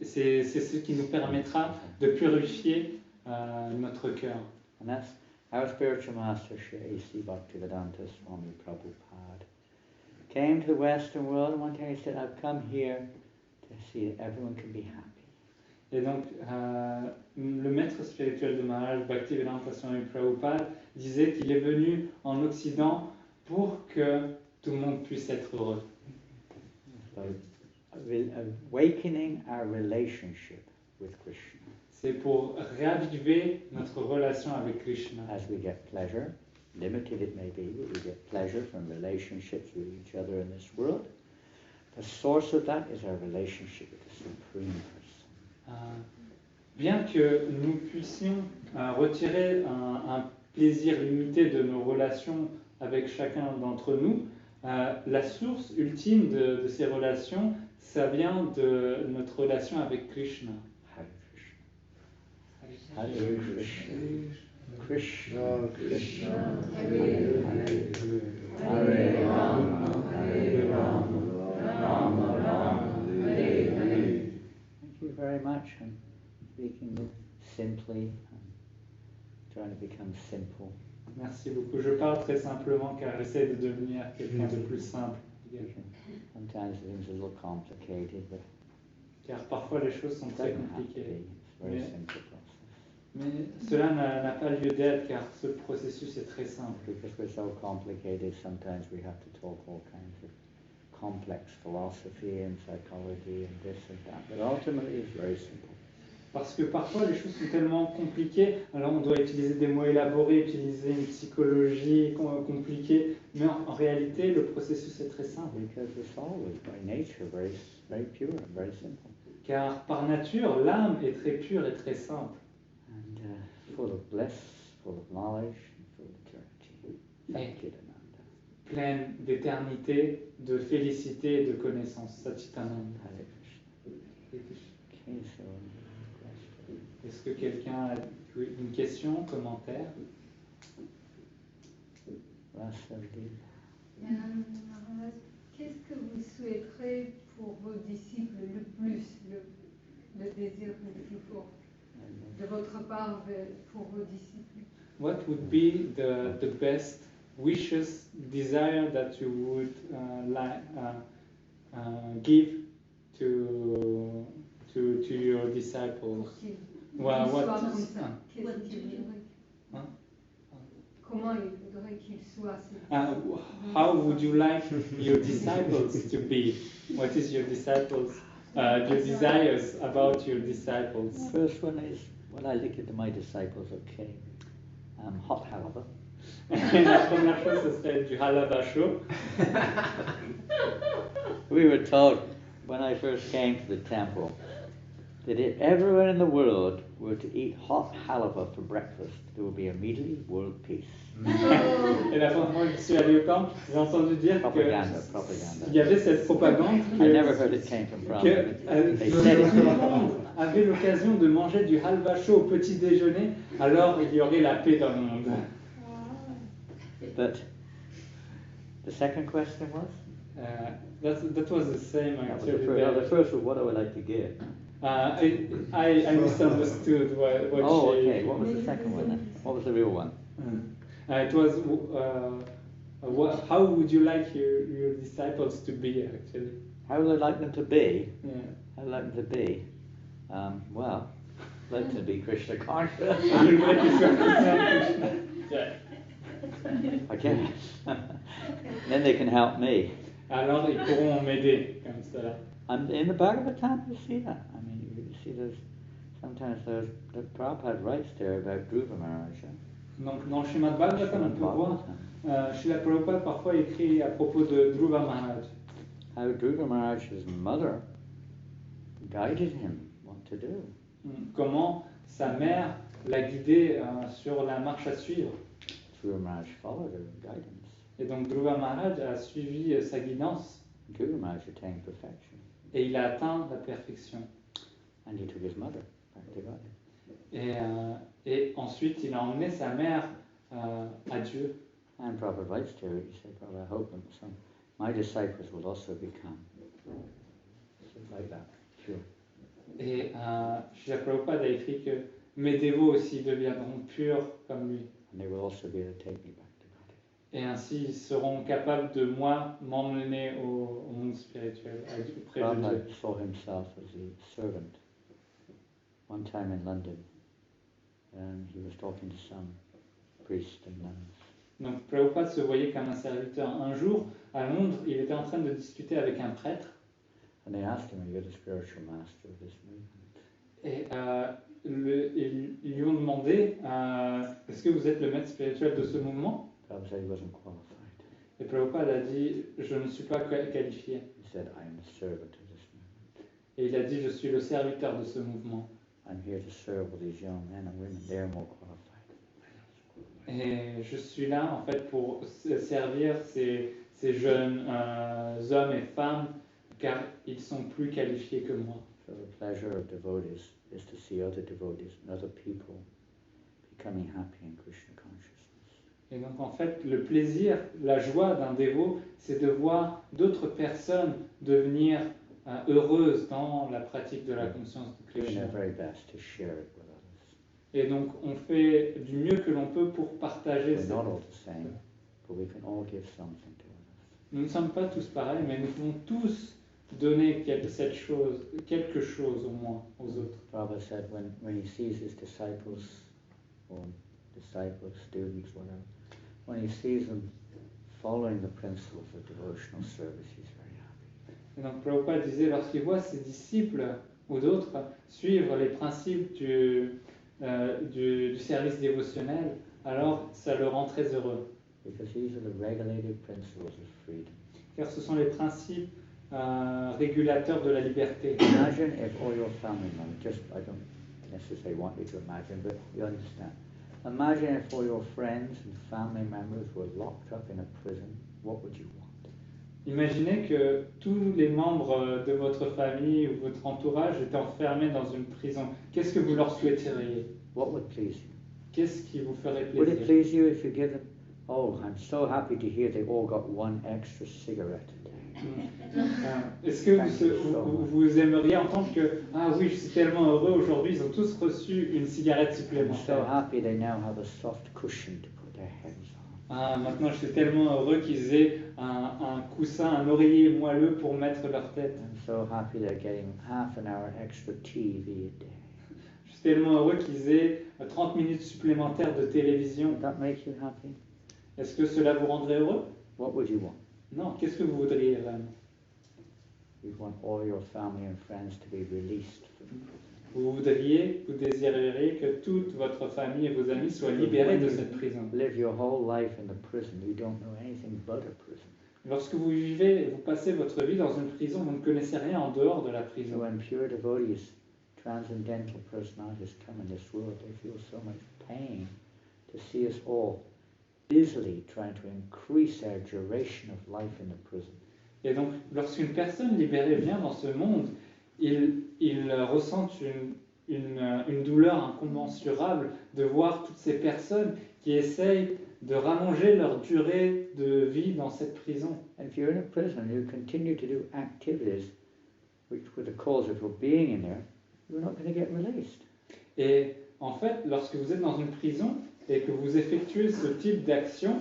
C'est ce qui nous permettra de purifier notre cœur. And that's our spiritual master, Sri A.C. Bhaktivedanta Swami Prabhupada. Came to the Western world and one day he said, I've come here to see that everyone can be happy. Et donc, le maître spirituel de Maharaj, Bhaktivedanta Swami Prabhupada, disait qu'il est venu en Occident pour que tout le monde puisse être heureux. So, awakening our relationship with Krishna. C'est pour raviver notre relation avec Krishna. As we get pleasure, limited it may be, but we get pleasure from relationships with each other in this world. The source of that is our relationship with the Supreme Person. Bien que nous puissions retirer un plaisir limité de nos relations avec chacun d'entre nous, la source ultime de ces relations, ça vient de notre relation avec Krishna. Hare Krishna. Krishna Krishna. Hare Rama. Hare Rama. Rama Rama. Hare Hare. Thank you very much. I'm speaking simply. I'm trying to become simple. Merci beaucoup. Je parle très simplement car j'essaie de devenir quelqu'un de plus simple. Sometimes things are a little complicated, but Car parfois les choses sont it très doesn't have to compliquées. be. It's a very Mais- simple process. Mais cela n'a pas lieu d'être car ce processus est très simple. Because we're so complicated, sometimes we have to talk all kinds of complex philosophy and psychology and this and that. But ultimately, it's very simple. Parce que parfois les choses sont tellement compliquées, alors on doit utiliser des mots élaborés, utiliser une psychologie compliquée, mais en réalité le processus est très simple. Because the soul is by nature very pure and very simple. Car par nature, l'âme est très pure et très simple. And full of bliss, full of knowledge, and full of eternity. Thank you, Janananda. Pleine d'éternité, de félicité et de connaissance. Satchitananda. Hare Krishna. Okay, so question. Est-ce que quelqu'un a une question, un commentaire? Rasavdi. Maharaj, qu'est-ce que vous souhaiterez pour vos disciples le plus, le désir le plus fort de votre part pour vos disciples? What would be the best wishes, desire that you would give to your disciples? Pour qu'ils Well, what- soient comme ça. Qu'est-ce what qu'il do you- voudrait? Hein? Comment il voudrait qu'ils soient ces How would you like your disciples to be? What is your desires about your disciples? First one is, what I look at my disciples, okay, hot halava. La première chose, ce serait du halava chaud. We were told when I first came to the temple that if everyone in the world were to eat hot halava for breakfast, there would be immediately world peace. Et la première fois que je suis allé au camp, j'ai entendu dire Propaganda, que propaganda. il y avait cette propagande I never heard it came from que Brahma. They said tout le it. monde avait l'occasion de manger du halva chaud au petit déjeuner, alors il y aurait la paix dans le monde. But the second question was? That was the same That was the actually. first, the first was, what do I like to give? I misunderstood what Oh, she... okay. What was the second one then? What was the real one? It was how would you like your disciples to be actually? How would I like them to be? Yeah. How would I like them to be? Well, I'd like them to be Krishna conscious. Je voudrais qu'ils soient conscients. Yeah. I guess. Then they can help me. Alors ils pourront m'aider comme ça. And in the Bhagavatam, you see that. I mean, you see sometimes the Prabhupada writes there about Dhruva Maharaj. Donc dans le Srimad Bhagavatam, on peut voir Srila Prabhupada parfois écrit à propos de Dhruva Maharaj. How Dhruva Maharaj's mother guided him what to do. Comment sa mère l'a guidé sur la marche à suivre. Dhruva Maharaj followed her guidance. Et donc Dhruva Maharaj a suivi sa guidance Dhruva Maharaj attained perfection. et il a atteint la perfection. And he took his mother back to God. Et ensuite il a emmené sa mère à Dieu. And Prabhupada writes to her, he said, Prabhupada, I hope that my disciples will also become like that, pure. Et Srila Prabhupada a écrit que mes dévots aussi deviendront purs comme lui. And they will also be able to take me back to God. Et ainsi, ils seront capables de moi m'emmener au monde spirituel, auprès de Dieu. Prabhupada saw himself as a servant. one time in London, he was talking to some priests and nuns. Donc Prabhupada se voyait comme un serviteur. Un jour, à Londres, il était en train de discuter avec un prêtre. And they asked him, are you the spiritual master of this movement? Et ils lui ont demandé est-ce que vous êtes le maître spirituel de ce mouvement? Prabhupada said he wasn't qualified. Et Prabhupada a dit je ne suis pas qualifié. He said, I am the servant of this movement. Et il a dit je suis le serviteur de ce mouvement. I'm here to serve all these young men and women. They're more qualified. Et je suis là en fait pour servir ces jeunes hommes et femmes car ils sont plus qualifiés que moi. So the pleasure of devotees is to see other devotees and other people becoming happy in Krishna consciousness. Et donc en fait le plaisir, la joie d'un dévot, c'est de voir d'autres personnes devenir heureuses dans la pratique de la conscience de Doing Krishna. their very best to share it with others. Et donc on fait du mieux que l'on peut pour partager We're cette... not all the same, but we can all give something to others. Nous ne sommes pas tous pareils, mais nous pouvons tous donner quelque chose au moins aux autres. Prabhupada said when he sees his disciples, students, whatever, when he sees them following the principles of devotional service, he's very happy. Et donc Prabhupada disait, lorsqu'il voit ses disciples ou d'autres suivre les principes du service dévotionnel, alors ça le rend très heureux. Because these are the regulated principles of freedom. Car ce sont les principes régulateurs de la liberté. Imagine if all your family members, I don't necessarily want you to imagine, but you understand. Imagine if all your friends and family members were locked up in a prison, what would you want? Imaginez que tous les membres de votre famille ou votre entourage étaient enfermés dans une prison. Qu'est-ce que vous leur souhaiteriez? What would please you? Qu'est-ce qui vous ferait Would it plaisir? please you if you give them, oh, I'm so happy to hear they all got one extra cigarette a day. Est-ce que vous aimeriez entendre que ah oui, je suis tellement heureux aujourd'hui, ils ont tous reçu une cigarette I'm so supplémentaire. happy they now have a soft cushion to put their heads on. Ah, maintenant je suis tellement heureux qu'ils aient un coussin, un oreiller moelleux pour mettre leur tête. I'm so happy they're getting half an hour extra TV a day. Je suis tellement heureux qu'ils aient 30 minutes supplémentaires de télévision. Would that make you happy? Est-ce que cela vous rendrait heureux? What would you want? Non, qu'est-ce que vous voudriez vraiment? You'd want all your family and friends to be released from prison. Vous désireriez que toute votre famille et vos amis soient libérés de cette prison. Live your whole life in the prison, you don't know anything but a prison. Lorsque vous passez votre vie dans une prison, vous ne connaissez rien en dehors de la So prison. when pure devotees, transcendental personalities come in this world, they feel so much pain to see us all busily trying to increase our duration of life in the prison. Et donc, lorsqu'une personne libérée vient dans ce monde, il ressent une douleur incommensurable de voir toutes ces personnes qui essayent de rallonger leur durée de vie dans cette prison. And if you're in a prison and you continue to do activities which were the cause of your being in there, you're not going to get released. Et en fait, lorsque vous êtes dans une prison et que vous effectuez ce type d'action,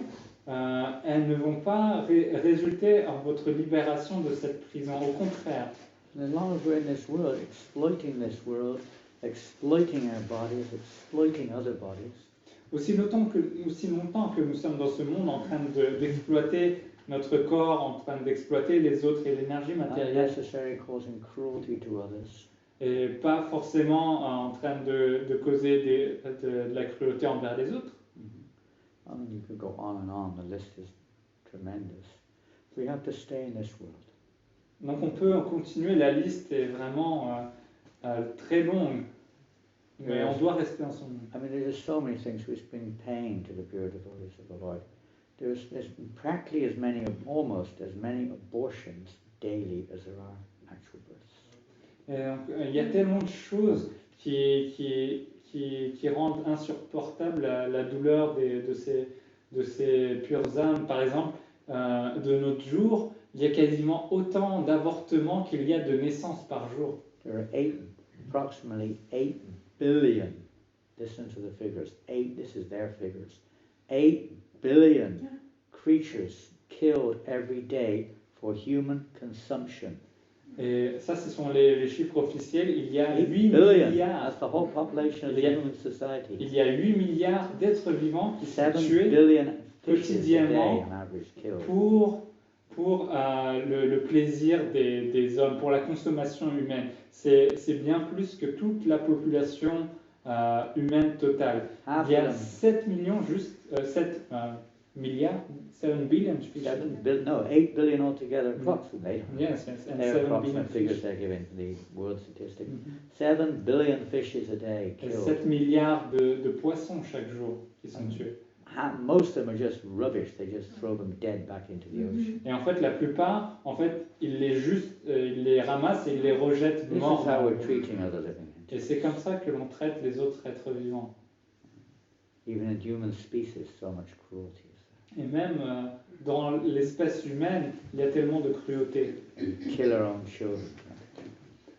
elles ne vont pas résulter en votre libération de cette prison. Au contraire. And as long as we're in this world, exploiting our bodies, exploiting other bodies, Aussi longtemps que nous sommes dans ce monde en train d'exploiter notre corps, en train d'exploiter les autres et l'énergie not matérielle, necessarily causing cruelty to others, et pas forcément en train de causer de la cruauté envers les autres. I mean, you could go on, the list is tremendous. We have to stay in this world. Donc on peut continuer, la liste est vraiment très longue, mais on doit rester dans son monde. I mean, there's so many things which bring pain to the pure devotees of the Lord. There's practically almost as many abortions daily as there are actual births. Et donc, il y a tellement de choses qui rendent insupportable la douleur de ces pures âmes. Par exemple, de notre jour, il y a quasiment autant d'avortements qu'il y a de naissances par jour. There are approximately 8 billion, listen to the figures, this is their figures, 8 billion creatures killed every day for human consumption Et ça, ce sont les chiffres officiels. Il y a 8 8 billion. milliards. That's the whole population of the human society. Il y a 8 milliards d'êtres vivants qui sont 7 tués billion fishes a day quotidiennement on average killed. pour le plaisir des hommes, pour la consommation humaine. C'est bien plus que toute la population humaine totale. Half Il y a of them, 7 millions, 7 milliards, 7 billion, je pense. 8 billion altogether, approximately. Yes, yes, and They're 7 billion approximate figures fish. they're giving the world statistic. Mhm. 7 billion fishes a day Et killed. 7 milliards de poissons chaque jour qui sont tués. Most of them are just rubbish. They just throw them dead back into the ocean. Et en fait, la plupart, ils les ramassent et ils les rejettent This is morts. how we're treating other living Et entities. c'est comme ça que l'on traite les autres êtres vivants. Even in human species, so much cruelty is Et même dans l'espèce humaine, il y a tellement de cruauté. there. Kill our own children.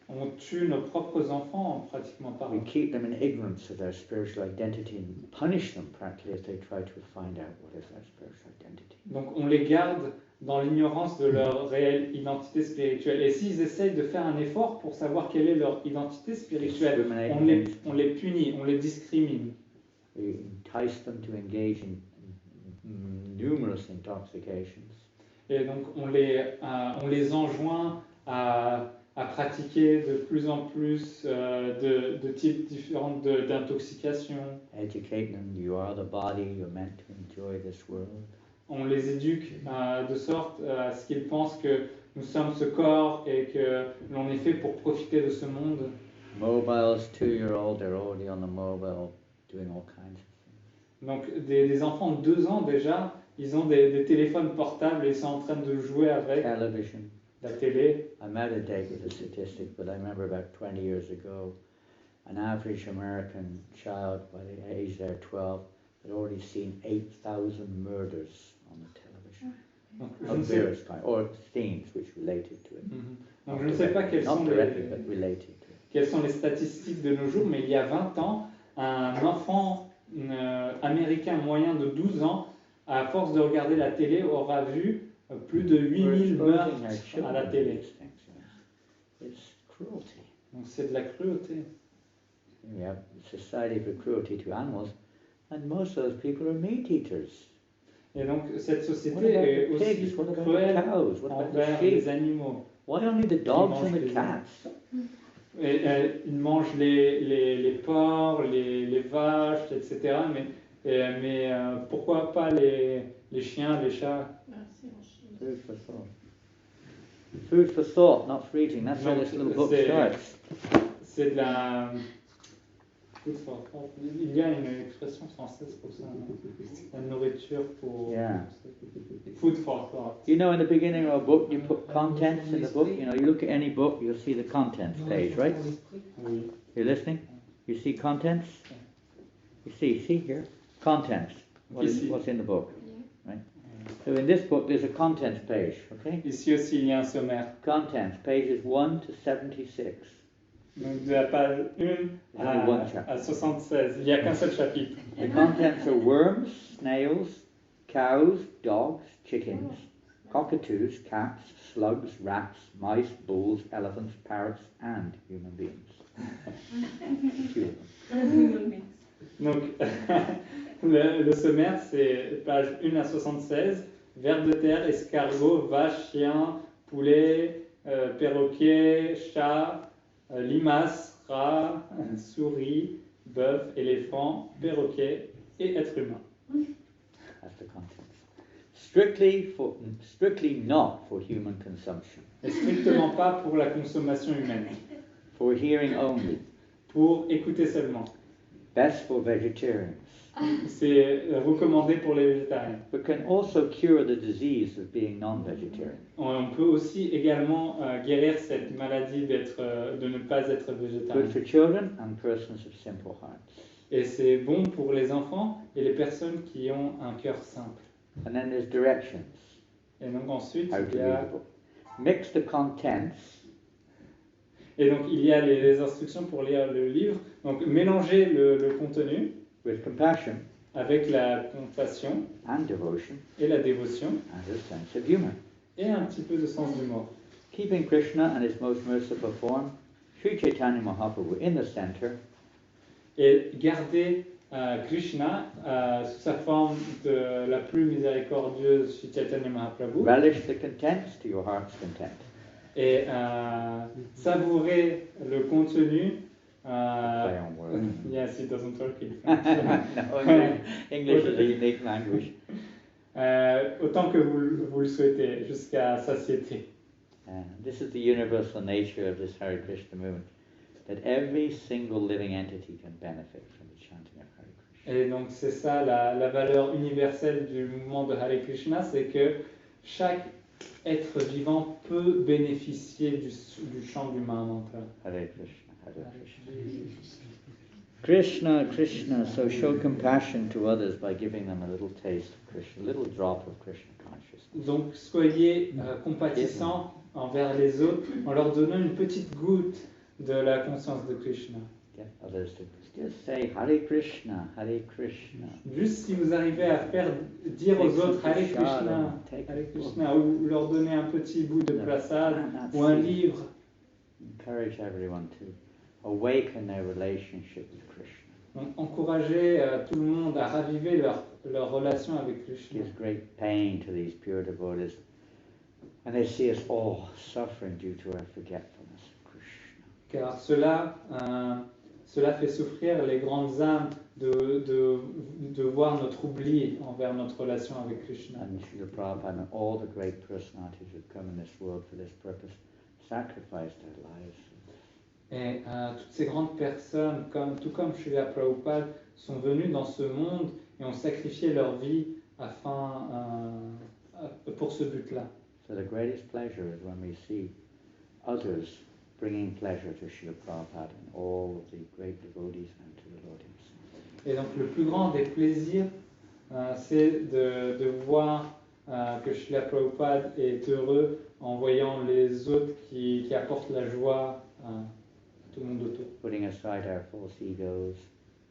On tue nos propres enfants, pratiquement We parlant. keep them in ignorance of their spiritual identity and punish them practically as they try to find out what is their spiritual identity. Donc on les garde dans l'ignorance de leur réelle identité spirituelle. Et s'ils essayent de faire un effort pour savoir quelle est leur identité spirituelle, on les punit, on les discrimine. We entice them to engage in numerous intoxications. Et donc on les enjoint à pratiquer de plus en plus de types différents d'intoxication. Educate them, you are the body, you're meant to enjoy this world. On les éduque de sorte à ce qu'ils pensent que nous sommes ce corps et que l'on est fait pour profiter de ce monde. Mobiles, 2-year-old, they're already on the mobile, doing all kinds of things. Donc des enfants de 2 ans déjà, ils ont des téléphones portables et ils sont en train de jouer avec Television. la télé. I'm out of date with the statistic, but I remember about 20 years ago, an average American child by the age they're 12 had already seen 8,000 murders on the television Donc, je of ne sais, various kinds, or themes which related to it. Mhm. Donc, je ne sais pas quelles Not sont directly, but related to it. quelles sont les statistiques de nos jours, mais il y a 20 ans, un enfant américain moyen de 12 ans, à force de regarder la télé, aura vu plus de 8000 meurtres à la télé. It's cruelty. Donc c'est de la cruauté. We have society for cruelty to animals, and most of those people are meat eaters. Et donc cette What société about est the aussi pigs? What about cruelle the cows? What about the envers sheep? les animaux. Why only the dogs mangent and the les cats? Et, ils mangent les porcs, les vaches, etc. Mais pourquoi pas les chiens, les chats? Food for thought. Food for thought, not for eating. That's where Donc, this little book c'est- starts. C'est de la... Il y a une expression française pour ça, non? La nourriture pour... Yeah. Food for thought. You know, in the beginning of a book, you put contents in the book. You know, you look at any book, you'll see the contents page, right? Oui. You're listening? You see contents? You see here? Contents. Ici. What's in the book, right? So in this book, there's a contents page, okay? Ici aussi, il y a un sommaire. Contents, pages 1 to 76. Donc de la page 1 only one chapter. à 76. Il n'y a qu'un seul chapitre. The contents are worms, snails, cows, dogs, chickens, cockatoos, cats, slugs, rats, mice, bulls, elephants, parrots, and human beings. Few of them. Donc le sommaire, c'est page 1 à 76. Vers de terre, escargot, vache, chien, poulet, perroquet, chat, limace, rat, souris, bœuf, éléphant, perroquet et être humain. That's the contents. Strictly not for human consumption. Et strictement pas pour la consommation humaine. For hearing only. Pour écouter seulement. Best for vegetarians. C'est recommandé pour les végétariens. But can also cure the disease of being non-vegetarian. On peut aussi également guérir cette maladie de ne pas être végétarien. Good for children and persons of simple hearts. Et c'est bon pour les enfants et les personnes qui ont un cœur simple. And then there's directions. Et donc ensuite, How il to y read a, the book. Mix the contents et donc, il y a les instructions pour lire le livre. Donc mélanger le contenu with compassion avec la compassion and devotion et la dévotion and a sense of humor. et un petit peu de sens d'humour. Keeping Krishna and his most merciful form, Sri Chaitanya Mahaprabhu in the center, et garder Krishna sous sa forme de la plus miséricordieuse Sri Chaitanya Mahaprabhu relish the contents to your heart's content. et savourer le contenu. Play on words. Yes, it doesn't work in No, French. English is a unique language. Autant que vous le souhaitez, jusqu'à satiété. This is the universal nature of this Hare Krishna movement, that every single living entity can benefit from the chanting of Hare Krishna. Et donc c'est ça la valeur universelle du mouvement de Hare Krishna, c'est que chaque être vivant peut bénéficier du chant du Mahamantra. Hare Krishna, Hare Krishna. Krishna, Krishna, so show compassion to others by giving them a little taste of Krishna, a little drop of Krishna consciousness. Donc soyez compatissants envers les autres en leur donnant une petite goutte de la conscience de Krishna. Get others to just say Hare Krishna, Hare Krishna. Juste si vous arrivez à faire dire aux autres Hare Krishna, ou leur donner un petit bout de prasad ou un livre. Encourage everyone to awaken their relationship with Krishna. Donc encourager tout le monde à raviver leur relation avec Krishna. Gives great pain to these pure devotees, and they see us all suffering due to our forgetfulness of Krishna. Car cela fait souffrir les grandes âmes de voir notre oubli envers notre relation avec Krishna. And Srila Prabhupada and all the great personalities who come in this world for this purpose sacrificed their lives. Et toutes ces grandes personnes, tout comme Srila Prabhupada, sont venues dans ce monde et ont sacrifié leur vie pour ce but-là. So the greatest pleasure is when we see others bringing pleasure to Srila Prabhupada and all of the great devotees and to the Lord himself. Et donc le plus grand des plaisirs, c'est de voir que Srila Prabhupada est heureux en voyant les autres qui apportent la joie à tout le monde autour. Putting aside our false egos,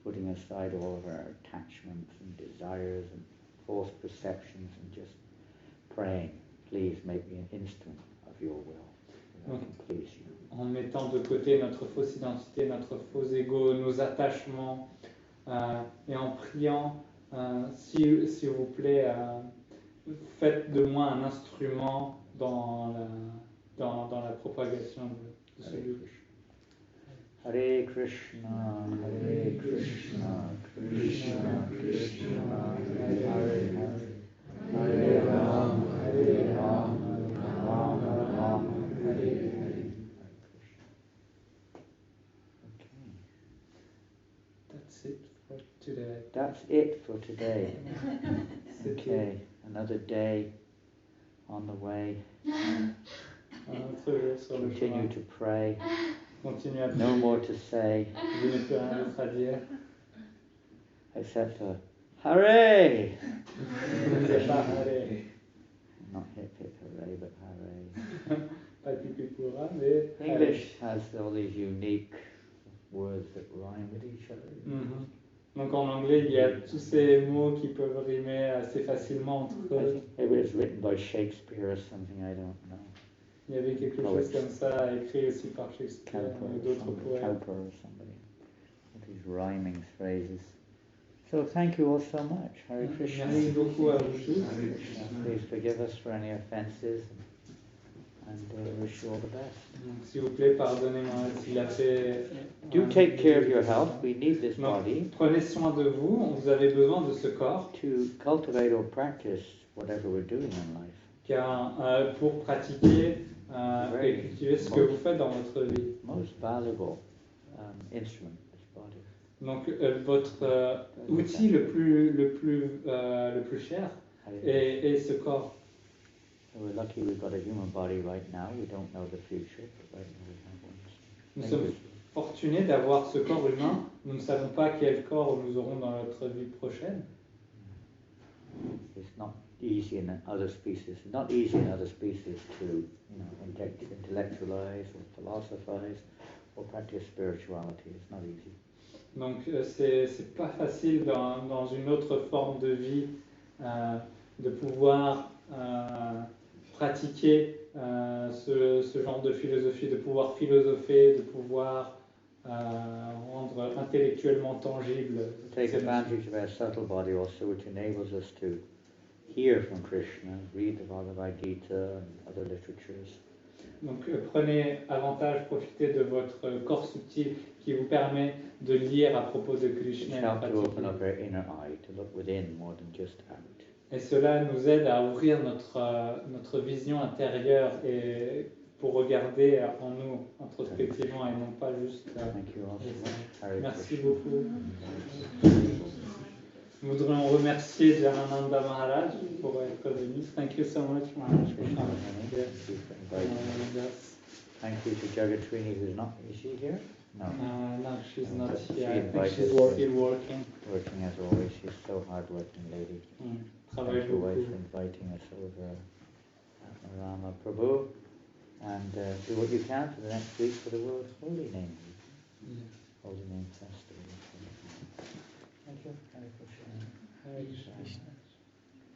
putting aside all of our attachments and desires and false perceptions and just praying, please make me an instrument of your will, that I can please you. En mettant de côté notre fausse identité, notre faux ego, nos attachements, et en priant, s'il vous plaît, faites de moi un instrument dans la propagation de ce but. Hare Krishna, Hare Krishna, Krishna Krishna, Hare Hare, Hare Rama, Hare Rama, Rama Rama, Hare Hare. That's it for today. That's it for today. Okay, another day on the way. Un autre jour sur le Continue chemin. to pray. Continue à No more to say Je n'ai plus rien d'autre à dire. except for Hooray! C'est pas Hare. Not hip hip hooray, but hooray. Pas pipi pourra, mais Hare. English has all these unique words that rhyme with each other. Mhm. Donc en anglais, il y a tous ces mots qui peuvent rimer assez facilement entre I eux. think it was written by Shakespeare or something, I don't know. Il y avait quelque chose comme ça écrit aussi par Shakespeare Cowper et or d'autres somebody, poètes. Cowper or somebody. With these rhyming phrases. So thank you all so much. Hare Krishna. Merci beaucoup à vous tous. Please forgive us for any offenses and wish you all the best. Donc, s'il vous plaît, pardonnez-moi s'il a fait. Do take care of your health. We need this Donc, body prenez soin de vous. Vous avez besoin de ce corps, to cultivate or practice whatever we're doing in life. car pour pratiquer et cultiver ce que vous faites dans votre vie. Most valuable instrument, this body. Donc votre outil le plus cher est ce corps. So we're lucky we've got a human body right now. We don't know the future, but right now we have one. Nous Thank sommes you. fortunés d'avoir ce corps humain. Nous ne savons pas quel corps nous aurons dans notre vie prochaine. It's not easy in other species. Not easy in other species to, intellectualize or philosophize or practice spirituality. It's not easy. Donc c'est pas facile dans une autre forme de vie de pouvoir pratiquer ce genre de philosophie, de pouvoir philosopher, de pouvoir rendre intellectuellement tangible. Take ces notions. advantage of our subtle body also, which enables us to hear from Krishna, read the Bhagavad Gita and other literatures. Donc prenez avantage, profitez de votre corps subtil qui vous permet de lire à propos de Which Krishna. help to open up our inner eye, to look within more than just out. Et cela nous aide à ouvrir notre vision intérieure et pour regarder en nous introspectivement et non pas juste. Thank you all so much. Hare Merci Krishna. beaucoup. Nous voudrions remercier Janananda Maharaj pour être venu. Thank you so much, Maharaj. Krishna Mahani, Yes. thank you for inviting me. Yes. Thank you to Jagatrini, who's not, is she here? No. No, she's not She here. I think invited she's us. still working. Working as always, she's so hard-working lady. Travaille Thank you, wife, beaucoup. for inviting us over Rama Prabhu. And do what you can for the next week for the World Holy Name Week. Yes. Holy Name Festival. Thank you. Hare Krishna. Hare Krishna.